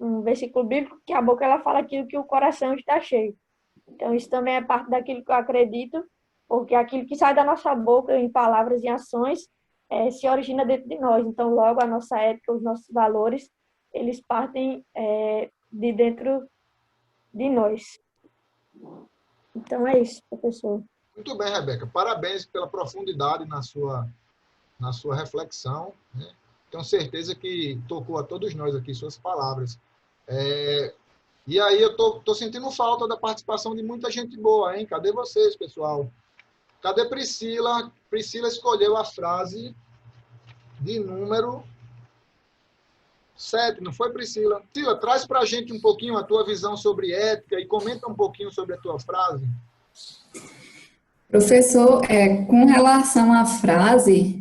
um versículo bíblico, que a boca ela fala aquilo que o coração está cheio. Então, isso também é parte daquilo que eu acredito, porque aquilo que sai da nossa boca em palavras e ações se origina dentro de nós. Então, logo, a nossa ética, os nossos valores, eles partem de dentro de nós. Então, é isso, professor. Muito bem, Rebeca. Parabéns pela profundidade na sua reflexão, né? Tenho certeza que tocou a todos nós aqui suas palavras. E aí eu tô sentindo falta da participação de muita gente boa, hein? Cadê vocês, pessoal? Cadê Priscila? Priscila escolheu a frase de número 7, não foi, Priscila? Priscila, traz para a gente um pouquinho a tua visão sobre ética e comenta um pouquinho sobre a tua frase. Professor, com relação à frase,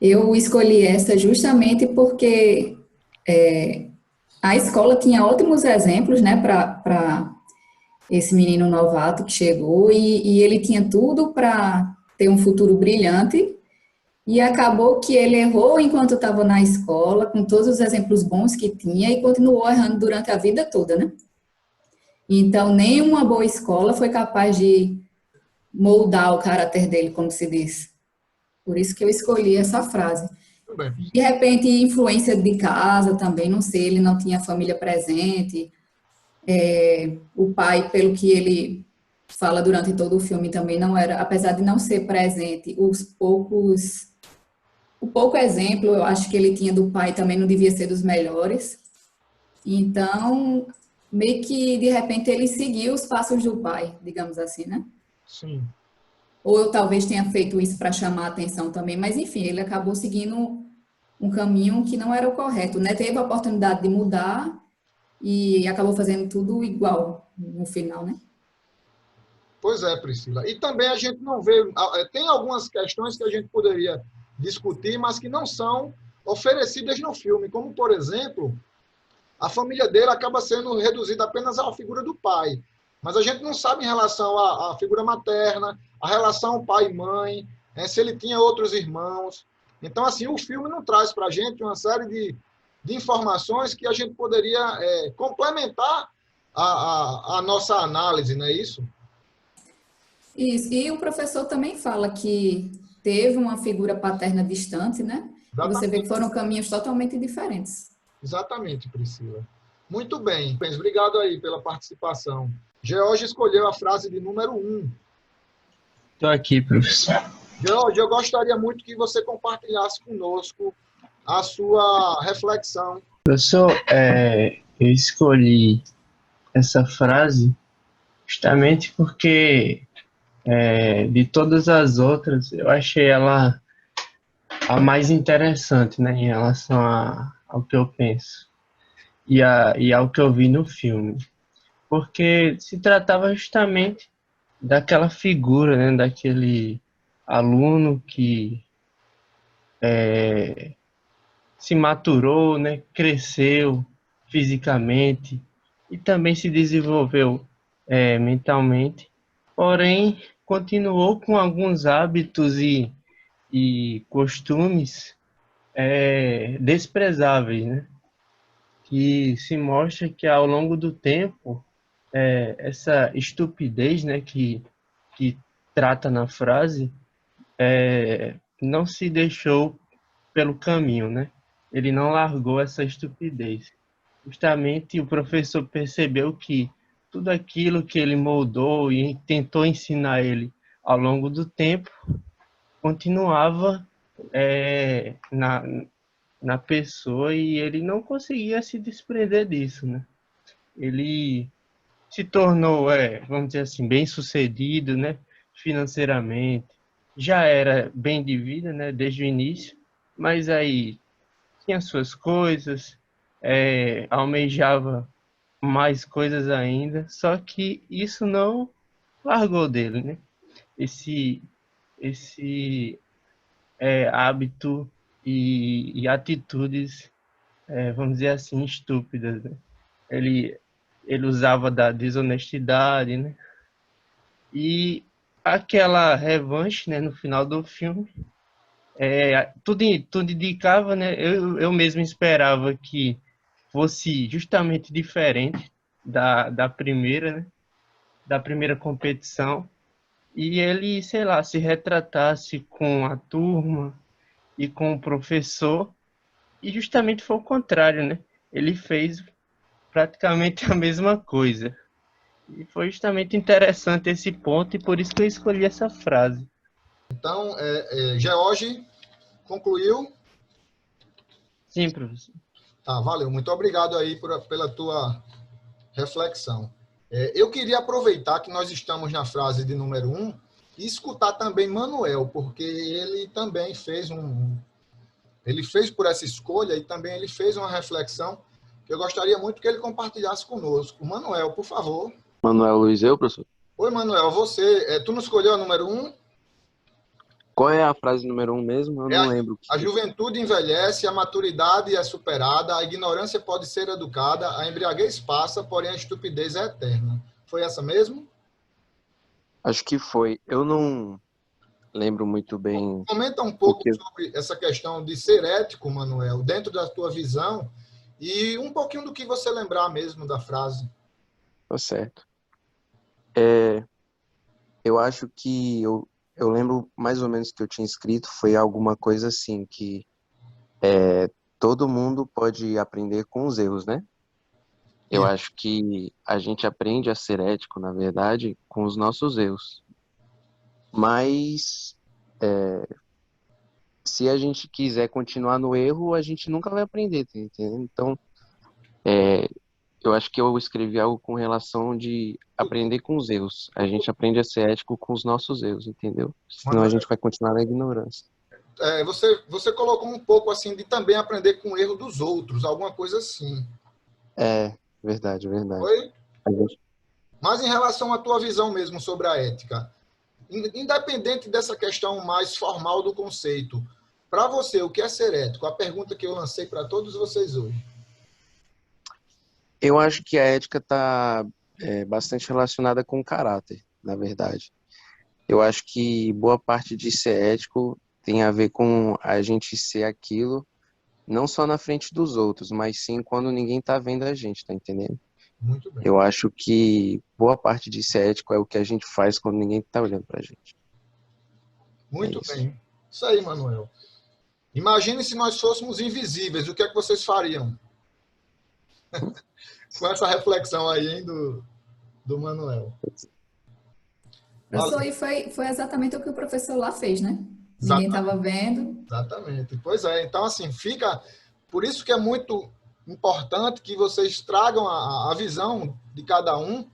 eu escolhi essa justamente porque a escola tinha ótimos exemplos, né, para esse menino novato que chegou e ele tinha tudo para ter um futuro brilhante e acabou que ele errou enquanto estava na escola, com todos os exemplos bons que tinha e continuou errando durante a vida toda, né? Então, nenhuma boa escola foi capaz de moldar o caráter dele, como se diz. Por isso que eu escolhi essa frase. De repente, influência de casa também, não sei, ele não tinha família presente. O pai, pelo que ele fala durante todo o filme, também não era, apesar de não ser presente, o pouco exemplo, eu acho que ele tinha do pai também não devia ser dos melhores. Então, meio que, de repente, ele seguiu os passos do pai, digamos assim, né? Sim. Ou eu talvez tenha feito isso para chamar a atenção também, mas enfim, ele acabou seguindo um caminho que não era o correto, né? Teve a oportunidade de mudar e acabou fazendo tudo igual no final, né? Pois é, Priscila. E também a gente não vê... Tem algumas questões que a gente poderia discutir, mas que não são oferecidas no filme, como, por exemplo, a família dele acaba sendo reduzida apenas à figura do pai. Mas a gente não sabe em relação à figura materna, a relação pai e mãe, se ele tinha outros irmãos. Então, assim, o filme não traz para a gente uma série de informações que a gente poderia complementar a nossa análise, não é isso? Isso. E o professor também fala que teve uma figura paterna distante, né? E você vê que foram caminhos totalmente diferentes. Exatamente, Priscila. Muito bem. Obrigado aí pela participação. George escolheu a frase de número 1. Estou aqui, professor. George, eu gostaria muito que você compartilhasse conosco a sua reflexão. Professor, eu escolhi essa frase justamente porque de todas as outras, eu achei ela a mais interessante, né, em relação ao que eu penso e ao que eu vi no filme. Porque se tratava justamente daquela figura, né, daquele aluno que se maturou, né, cresceu fisicamente e também se desenvolveu mentalmente, porém continuou com alguns hábitos e costumes desprezáveis, né? Que se mostra que ao longo do tempo essa estupidez, né, que trata na frase não se deixou pelo caminho, né? Ele não largou essa estupidez. Justamente o professor percebeu que tudo aquilo que ele moldou e tentou ensinar ele ao longo do tempo continuava na pessoa e ele não conseguia se desprender disso, né? Ele se tornou, vamos dizer assim, bem-sucedido, né? Financeiramente, já era bem de vida, né, desde o início, mas aí tinha suas coisas, almejava mais coisas ainda, só que isso não largou dele, né? Esse, esse hábito e atitudes, vamos dizer assim, estúpidas, né? Ele, ele usava da desonestidade, né? E aquela revanche, né, no final do filme, tudo indicava, né? Eu mesmo esperava que fosse justamente diferente da primeira, né? Da primeira competição. E ele, sei lá, se retratasse com a turma e com o professor. E justamente foi o contrário, né? Ele fez praticamente a mesma coisa. E foi justamente interessante esse ponto, e por isso que eu escolhi essa frase. Então, George concluiu. Sim, professor. Tá, valeu. Muito obrigado aí pela tua reflexão. Eu queria aproveitar que nós estamos na frase de número 1 e escutar também Manuel, porque ele também ele fez por essa escolha e também ele fez uma reflexão que eu gostaria muito que ele compartilhasse conosco. Manuel, por favor. Manuel Luiz, eu, professor? Oi, Manuel, você, tu não escolheu a número 1? Qual é a frase número 1 mesmo? Eu não lembro. A juventude envelhece, a maturidade é superada, a ignorância pode ser educada, a embriaguez passa, porém a estupidez é eterna. Foi essa mesmo? Acho que foi. Eu não lembro muito bem. Comenta um pouco sobre essa questão de ser ético, Manuel, dentro da tua visão, e um pouquinho do que você lembrar mesmo da frase. Tá certo. Eu acho que eu lembro mais ou menos que eu tinha escrito, foi alguma coisa assim, que todo mundo pode aprender com os erros, né? Eu acho que a gente aprende a ser ético, na verdade, com os nossos erros. Mas se a gente quiser continuar no erro, a gente nunca vai aprender, tá entendendo? Então, eu acho que eu escrevi algo com relação de aprender com os erros. A gente aprende a ser ético com os nossos erros, entendeu? Senão a gente vai continuar na ignorância. Você colocou um pouco assim de também aprender com o erro dos outros, alguma coisa assim. Verdade. Foi? Mas em relação à tua visão mesmo sobre a ética, independente dessa questão mais formal do conceito, para você, o que é ser ético? A pergunta que eu lancei para todos vocês hoje. Eu acho que a ética está bastante relacionada com o caráter, na verdade. Eu acho que boa parte de ser ético tem a ver com a gente ser aquilo, não só na frente dos outros, mas sim quando ninguém está vendo a gente, tá entendendo? Muito bem. Eu acho que boa parte de ser ético é o que a gente faz quando ninguém está olhando pra gente. Muito bem. Isso aí, Manuel. Imagine se nós fôssemos invisíveis, o que é que vocês fariam? Com essa reflexão aí, hein, do Manuel. Isso aí foi exatamente o que o professor lá fez, né? Ninguém estava vendo. Exatamente. Pois é. Então, assim, fica... Por isso que é muito importante que vocês tragam a visão de cada um,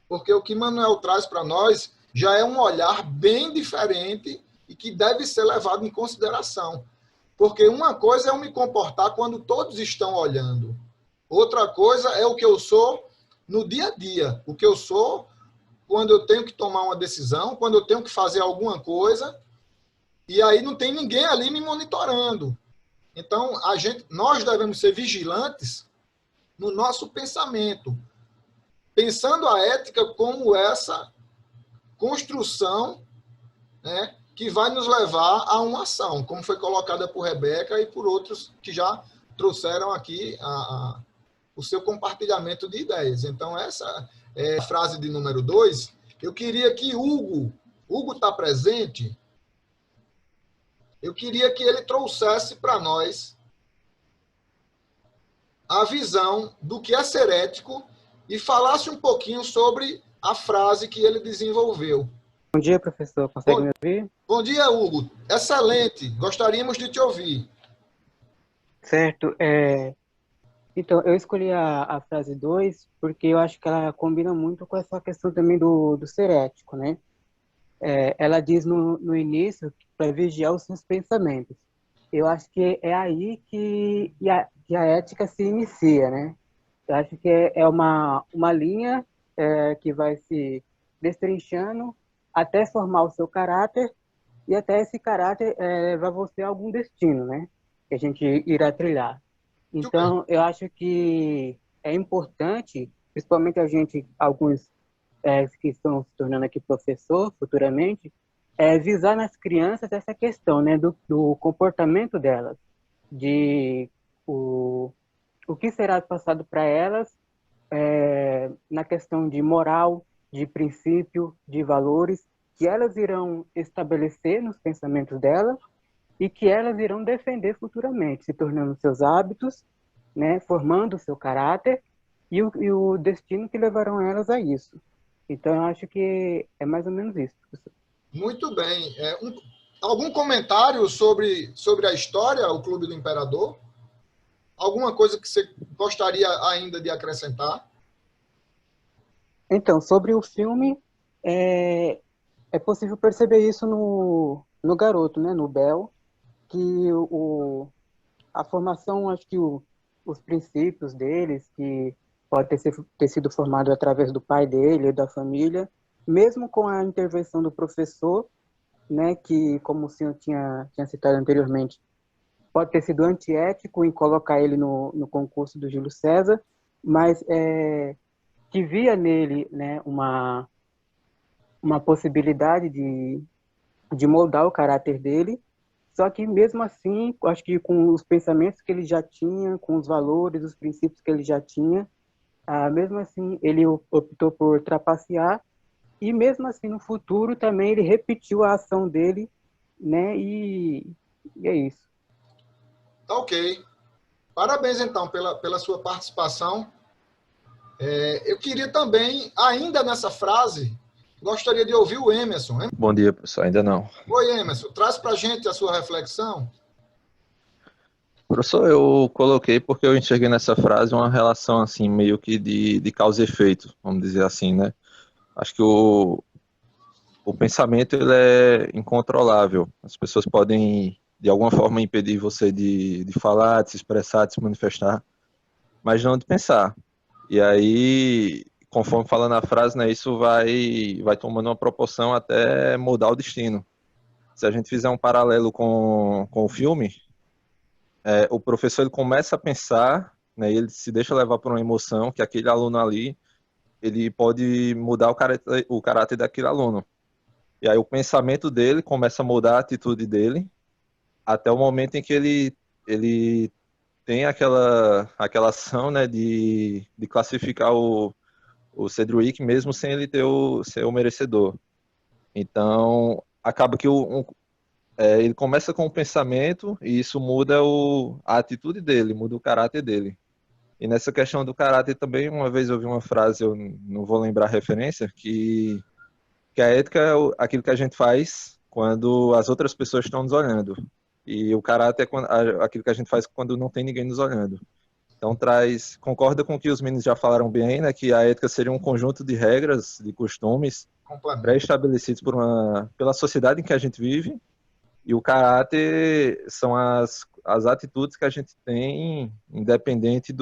porque o que Manuel traz para nós já é um olhar bem diferente e que deve ser levado em consideração. Porque uma coisa é eu me comportar quando todos estão olhando. Outra coisa é o que eu sou no dia a dia. O que eu sou quando eu tenho que tomar uma decisão, quando eu tenho que fazer alguma coisa, e aí não tem ninguém ali me monitorando. Então, nós devemos ser vigilantes no nosso pensamento, pensando a ética como essa construção, né, que vai nos levar a uma ação, como foi colocada por Rebeca e por outros que já trouxeram aqui o seu compartilhamento de ideias. Então, essa é a frase de número 2. Eu queria que Hugo está presente, eu queria que ele trouxesse para nós a visão do que é ser ético e falasse um pouquinho sobre a frase que ele desenvolveu. Bom dia, professor. Consegue me ouvir? Bom dia, Hugo. Excelente. Gostaríamos de te ouvir. Certo. Então, eu escolhi a frase 2 porque eu acho que ela combina muito com essa questão também do ser ético, né? ela diz no início para vigiar os seus pensamentos. Eu acho que é aí que a ética se inicia, né? Eu acho que é uma linha que vai se destrinchando até formar o seu caráter, e até esse caráter levar você a algum destino, né? Que a gente irá trilhar. Muito bem. Então, eu acho que é importante, principalmente alguns que estão se tornando aqui professor futuramente, visar nas crianças essa questão, né, do comportamento delas, de o que será passado para elas na questão de moral, de princípio, de valores, que elas irão estabelecer nos pensamentos delas e que elas irão defender futuramente, se tornando seus hábitos, né, formando o seu caráter e o destino que levarão elas a isso. Então, eu acho que é mais ou menos isso, professor. Muito bem. Algum comentário sobre a história, o Clube do Imperador? Alguma coisa que você gostaria ainda de acrescentar? Então, sobre o filme, é possível perceber isso no garoto, né, no Bel, que a formação, acho que os princípios deles, que pode ter sido formado através do pai dele, da família, mesmo com a intervenção do professor, né, que, como o senhor tinha citado anteriormente, pode ter sido antiético em colocar ele no concurso do Júlio César, mas que via nele, né, uma possibilidade de moldar o caráter dele, só que mesmo assim, acho que com os pensamentos que ele já tinha, com os valores, os princípios que ele já tinha, mesmo assim ele optou por trapacear, e mesmo assim no futuro também ele repetiu a ação dele, né, e é isso. Tá ok. Parabéns, então, pela sua participação. Eu queria também, ainda nessa frase, gostaria de ouvir o Emerson. Bom dia, professor. Ainda não. Oi, Emerson. Traz para a gente a sua reflexão. Professor, eu coloquei porque eu enxerguei nessa frase uma relação assim, meio que de causa e efeito, vamos dizer assim, né? Acho que o pensamento ele é incontrolável. As pessoas podem, de alguma forma, impedir você de falar, de se expressar, de se manifestar, mas não de pensar. E aí, conforme fala na frase, né, isso vai tomando uma proporção até mudar o destino. Se a gente fizer um paralelo com o filme, o professor ele começa a pensar, né, ele se deixa levar por uma emoção, que aquele aluno ali, ele pode mudar o caráter daquele aluno. E aí o pensamento dele começa a mudar a atitude dele, até o momento em que ele tem aquela ação, né, de classificar o Cedric mesmo sem ele ser o merecedor. Então, acaba que ele começa com o pensamento e isso muda a atitude dele, muda o caráter dele. E nessa questão do caráter também, uma vez eu ouvi uma frase, eu não vou lembrar a referência, que a ética é aquilo que a gente faz quando as outras pessoas estão nos olhando. E o caráter é aquilo que a gente faz quando não tem ninguém nos olhando. Então concorda com o que os meninos já falaram bem, né, que a ética seria um conjunto de regras, de costumes pré-estabelecidos pela sociedade em que a gente vive, e o caráter são as atitudes que a gente tem, independente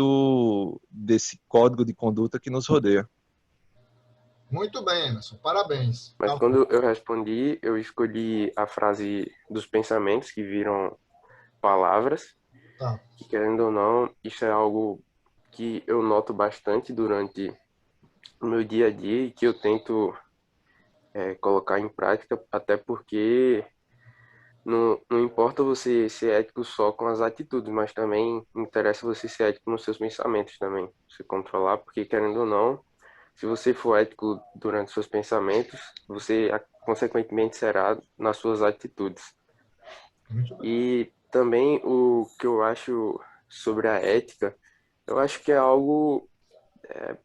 desse código de conduta que nos rodeia. Muito bem, Emerson. Parabéns. Mas quando eu respondi, eu escolhi a frase dos pensamentos que viram palavras. Tá. E, querendo ou não, isso é algo que eu noto bastante durante o meu dia a dia e que eu tento colocar em prática, até porque não importa você ser ético só com as atitudes, mas também interessa você ser ético nos seus pensamentos também. Você controlar, porque, querendo ou não, se você for ético durante seus pensamentos, você consequentemente será nas suas atitudes. E também o que eu acho sobre a ética, eu acho que é algo,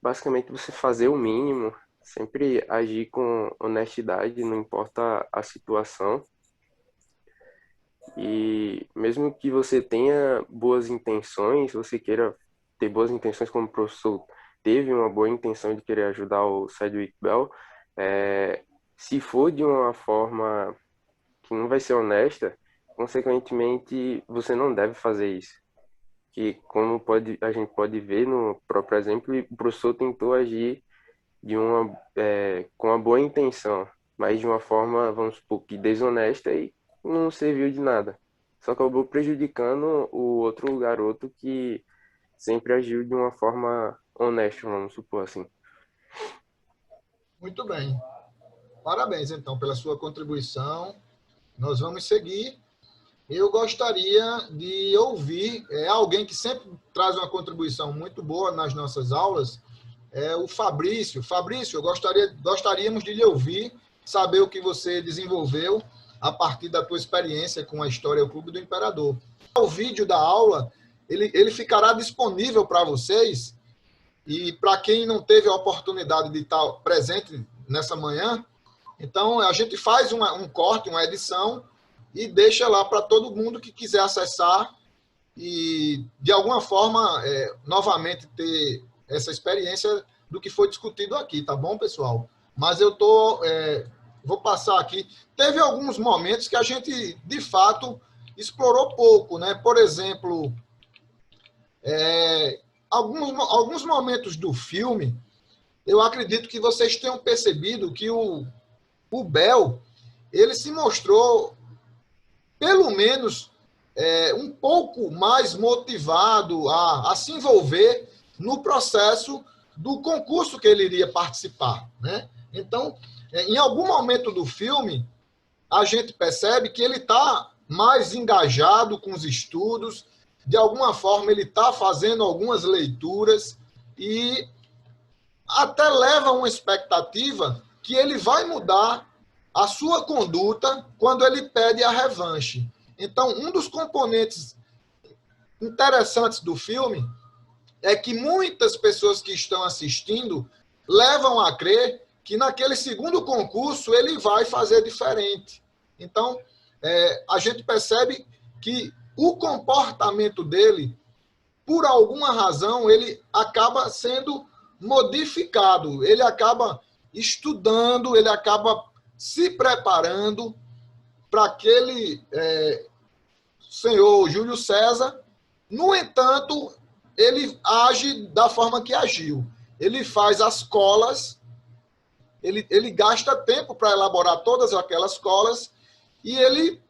basicamente, você fazer o mínimo, sempre agir com honestidade, não importa a situação. E mesmo que você tenha boas intenções, você queira ter boas intenções, como o professor teve uma boa intenção de querer ajudar o Cedric Bell, se for de uma forma que não vai ser honesta, consequentemente, você não deve fazer isso. Que, como a gente pode ver no próprio exemplo, o professor tentou agir com uma boa intenção, mas de uma forma, vamos supor, que desonesta e não serviu de nada. Só acabou prejudicando o outro garoto que sempre agiu de uma forma honesta, vamos supor assim. Muito bem. Parabéns, então, pela sua contribuição. Nós vamos seguir. Eu gostaria de ouvir alguém que sempre traz uma contribuição muito boa nas nossas aulas, o Fabrício. Fabrício, gostaríamos de lhe ouvir, saber o que você desenvolveu a partir da tua experiência com a História do Clube do Imperador. O vídeo da aula, ele ficará disponível para vocês, e para quem não teve a oportunidade de estar presente nessa manhã, então a gente faz um corte, uma edição, e deixa lá para todo mundo que quiser acessar e, de alguma forma, novamente ter essa experiência do que foi discutido aqui, tá bom, pessoal? Mas eu vou passar aqui. Teve alguns momentos que a gente, de fato, explorou pouco, né? Por exemplo, alguns momentos do filme, eu acredito que vocês tenham percebido que o Bel, ele se mostrou, pelo menos, um pouco mais motivado a se envolver no processo do concurso que ele iria participar, né? Então, em algum momento do filme, a gente percebe que ele está mais engajado com os estudos, de alguma forma ele está fazendo algumas leituras e até leva uma expectativa que ele vai mudar a sua conduta quando ele pede a revanche. Então, um dos componentes interessantes do filme é que muitas pessoas que estão assistindo levam a crer que naquele segundo concurso ele vai fazer diferente. Então, a gente percebe que o comportamento dele, por alguma razão, ele acaba sendo modificado, ele acaba estudando, ele acaba se preparando para aquele senhor Júlio César. No entanto, ele age da forma que agiu. Ele faz as colas, ele gasta tempo para elaborar todas aquelas colas e ele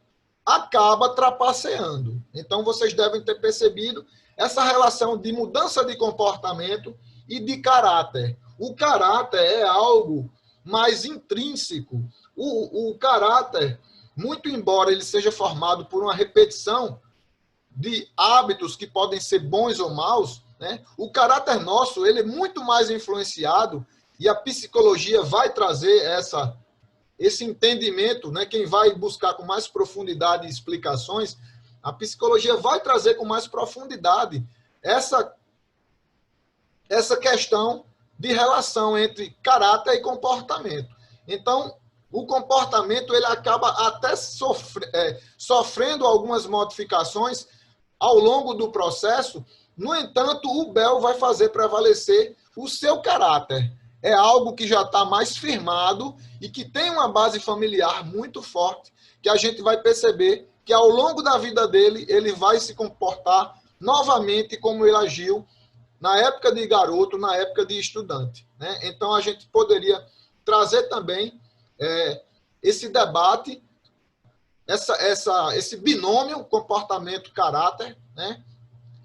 acaba trapaceando. Então, vocês devem ter percebido essa relação de mudança de comportamento e de caráter. O caráter é algo mais intrínseco. O caráter, muito embora ele seja formado por uma repetição de hábitos que podem ser bons ou maus, né? O caráter nosso, ele é muito mais influenciado, e a psicologia vai trazer esse entendimento, né? Quem vai buscar com mais profundidade explicações, a psicologia vai trazer com mais profundidade essa questão de relação entre caráter e comportamento. Então, o comportamento ele acaba até sofrendo algumas modificações ao longo do processo. No entanto, o Bel vai fazer prevalecer o seu caráter. É algo que já está mais firmado e que tem uma base familiar muito forte, que a gente vai perceber que ao longo da vida dele, ele vai se comportar novamente como ele agiu na época de garoto, na época de estudante, né? Então, a gente poderia trazer também esse debate, esse binômio comportamento-caráter, né?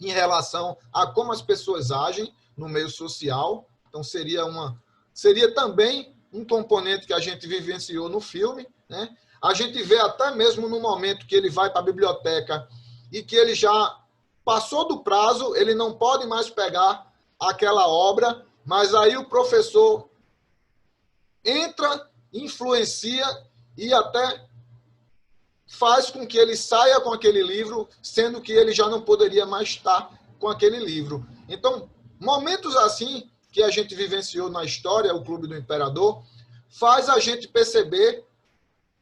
Em relação a como as pessoas agem no meio social. Então, seria também um componente que a gente vivenciou no filme, né? A gente vê até mesmo no momento que ele vai para a biblioteca e que ele já passou do prazo, ele não pode mais pegar aquela obra, mas aí o professor entra, influencia e até faz com que ele saia com aquele livro, sendo que ele já não poderia mais estar com aquele livro. Então, momentos assim que a gente vivenciou na história, o Clube do Imperador, faz a gente perceber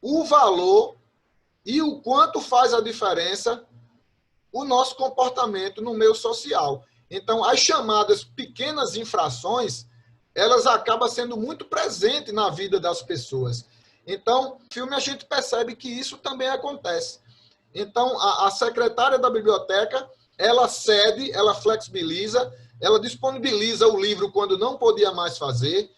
o valor e o quanto faz a diferença o nosso comportamento no meio social. Então, as chamadas pequenas infrações, elas acabam sendo muito presentes na vida das pessoas. Então, no filme a gente percebe que isso também acontece. Então, a secretária da biblioteca, ela cede, ela flexibiliza, ela disponibiliza o livro quando não podia mais fazer.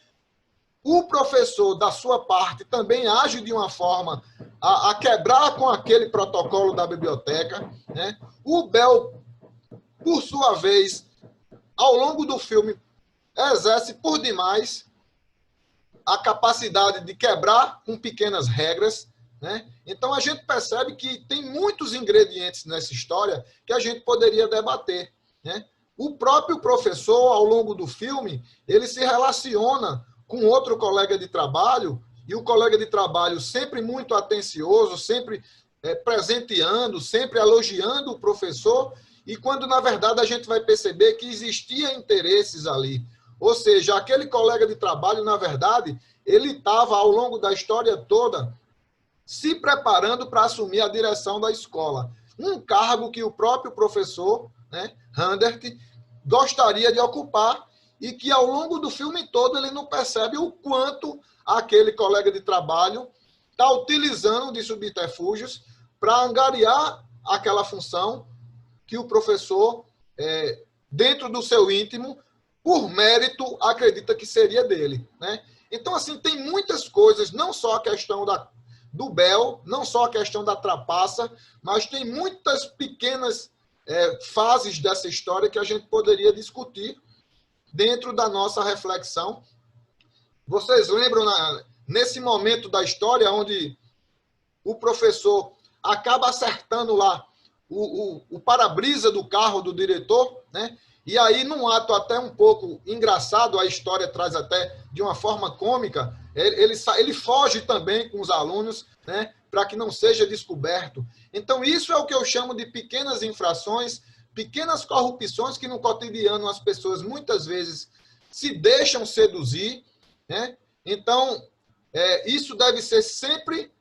O professor, da sua parte, também age de uma forma a quebrar com aquele protocolo da biblioteca, né? O Bel, por sua vez, ao longo do filme, exerce por demais a capacidade de quebrar com pequenas regras, né? Então, a gente percebe que tem muitos ingredientes nessa história que a gente poderia debater, né? O próprio professor, ao longo do filme, ele se relaciona com outro colega de trabalho, e o colega de trabalho sempre muito atencioso, sempre presenteando, sempre elogiando o professor, e quando, na verdade, a gente vai perceber que existia interesses ali. Ou seja, aquele colega de trabalho, na verdade, ele estava, ao longo da história toda, se preparando para assumir a direção da escola. Um cargo que o próprio professor, né, Handert, gostaria de ocupar e que, ao longo do filme todo, ele não percebe o quanto aquele colega de trabalho está utilizando de subterfúgios para angariar aquela função que o professor, dentro do seu íntimo, por mérito, acredita que seria dele, né? Então, assim, tem muitas coisas, não só a questão do Bel, não só a questão da trapaça, mas tem muitas pequenas fases dessa história que a gente poderia discutir dentro da nossa reflexão. Vocês lembram, nesse momento da história, onde o professor acaba acertando lá o para-brisa do carro do diretor, né? E aí, num ato até um pouco engraçado, a história traz até de uma forma cômica, ele foge também com os alunos, né, para que não seja descoberto. Então, isso é o que eu chamo de pequenas infrações, pequenas corrupções que no cotidiano as pessoas muitas vezes se deixam seduzir, né? Então, isso deve ser sempre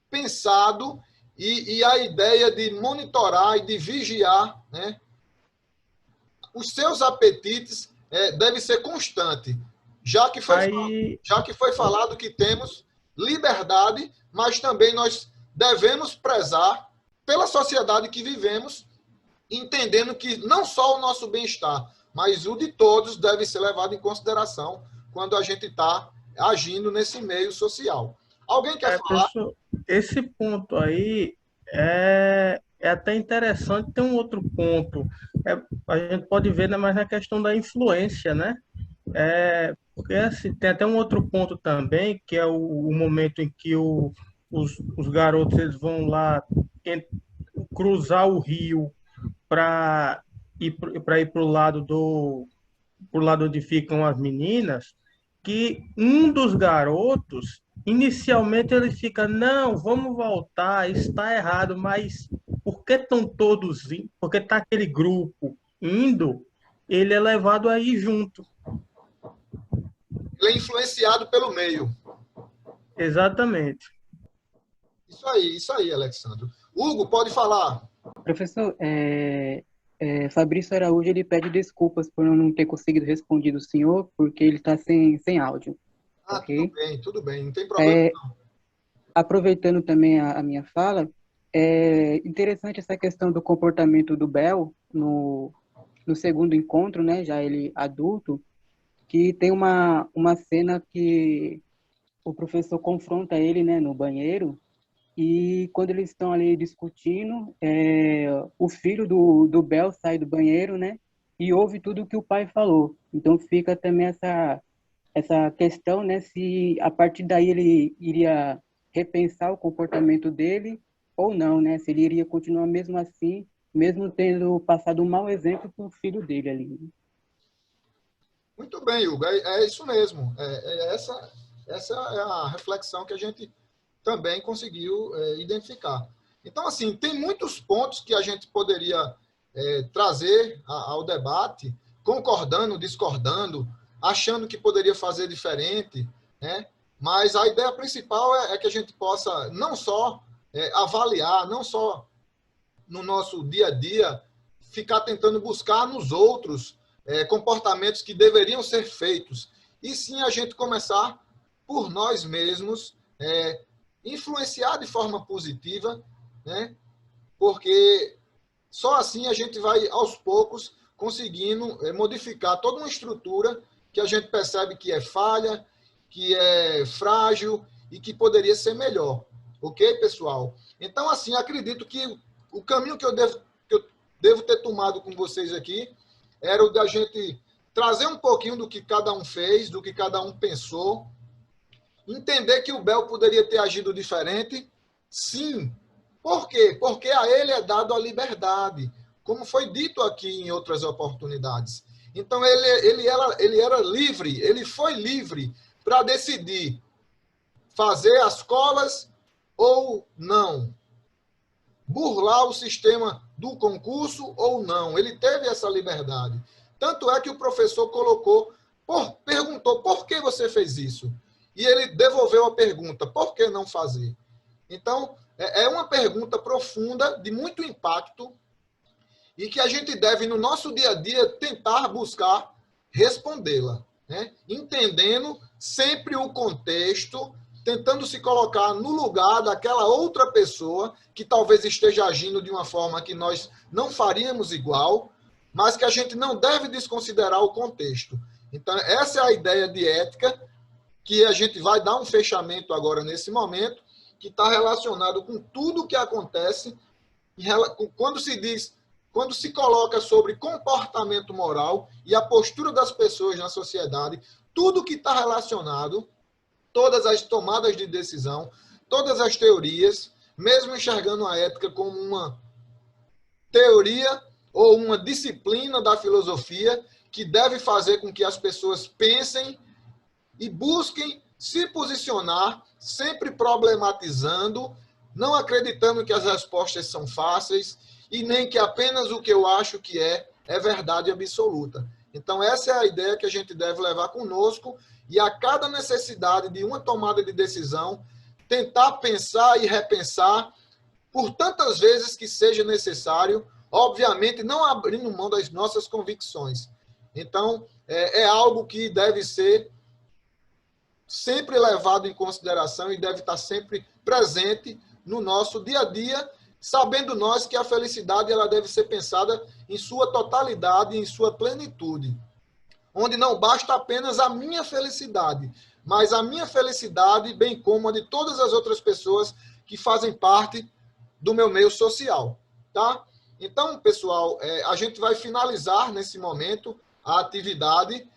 pensado e a ideia de monitorar e de vigiar, né, os seus apetites deve ser constante, já que foi falado que temos liberdade, mas também nós devemos prezar pela sociedade que vivemos, entendendo que não só o nosso bem-estar, mas o de todos deve ser levado em consideração quando a gente está agindo nesse meio social. Alguém quer falar? Professor, esse ponto aí é até interessante. Tem um outro ponto. A gente pode ver, né, mas na questão da influência, né? Porque assim, tem até um outro ponto também, que é o momento em que os garotos eles vão lá cruzar o rio para ir para o lado onde ficam as meninas, que um dos garotos inicialmente ele fica, não, vamos voltar, está errado, mas por que estão todos indo? Porque está aquele grupo indo, ele é levado aí junto. Ele é influenciado pelo meio. Exatamente. Isso aí, Alexandre. Hugo, pode falar. Professor, Fabrício Araújo ele pede desculpas por não ter conseguido responder o senhor, porque ele está sem áudio. Okay? Tudo bem, não tem problema não. Aproveitando também a minha fala, é interessante essa questão do comportamento do Bel no segundo encontro, né, já ele adulto, que tem uma cena que o professor confronta ele, né, no banheiro, e quando eles estão ali discutindo, o filho do Bel sai do banheiro, né, e ouve tudo o que o pai falou. Então fica também essa questão, né, se a partir daí ele iria repensar o comportamento dele ou não, né, se ele iria continuar mesmo assim, mesmo tendo passado um mau exemplo para o filho dele ali. Muito bem, Hugo, é isso mesmo. Essa é a reflexão que a gente também conseguiu identificar. Então, assim, tem muitos pontos que a gente poderia trazer ao debate, concordando, discordando, achando que poderia fazer diferente, né? Mas a ideia principal é que a gente possa não só avaliar, não só no nosso dia a dia, ficar tentando buscar nos outros comportamentos que deveriam ser feitos, e sim a gente começar por nós mesmos influenciar de forma positiva, né? Porque só assim a gente vai, aos poucos, conseguindo modificar toda uma estrutura que a gente percebe que é falha, que é frágil e que poderia ser melhor. Ok, pessoal? Então, assim, acredito que o caminho que eu devo ter tomado com vocês aqui era o da gente trazer um pouquinho do que cada um fez, do que cada um pensou, entender que o Bel poderia ter agido diferente, sim. Por quê? Porque a ele é dado a liberdade, como foi dito aqui em outras oportunidades. Então, ele era livre, ele foi livre para decidir fazer as colas ou não, burlar o sistema do concurso ou não. Ele teve essa liberdade. Tanto é que o professor perguntou, por que você fez isso? E ele devolveu a pergunta, por que não fazer? Então, é uma pergunta profunda, de muito impacto, e que a gente deve, no nosso dia a dia, tentar buscar respondê-la, né? Entendendo sempre o contexto, tentando se colocar no lugar daquela outra pessoa que talvez esteja agindo de uma forma que nós não faríamos igual, mas que a gente não deve desconsiderar o contexto. Então, essa é a ideia de ética, que a gente vai dar um fechamento agora nesse momento, que está relacionado com tudo o que acontece quando se coloca sobre comportamento moral e a postura das pessoas na sociedade, tudo que está relacionado, todas as tomadas de decisão, todas as teorias, mesmo enxergando a ética como uma teoria ou uma disciplina da filosofia que deve fazer com que as pessoas pensem e busquem se posicionar, sempre problematizando, não acreditando que as respostas são fáceis e nem que apenas o que eu acho que é verdade absoluta. Então, essa é a ideia que a gente deve levar conosco e a cada necessidade de uma tomada de decisão, tentar pensar e repensar por tantas vezes que seja necessário, obviamente não abrindo mão das nossas convicções. Então, é algo que deve ser sempre levado em consideração e deve estar sempre presente no nosso dia a dia, sabendo nós que a felicidade ela deve ser pensada em sua totalidade, em sua plenitude, onde não basta apenas a minha felicidade, mas a minha felicidade, bem como a de todas as outras pessoas que fazem parte do meu meio social, tá? Então, pessoal, a gente vai finalizar nesse momento a atividade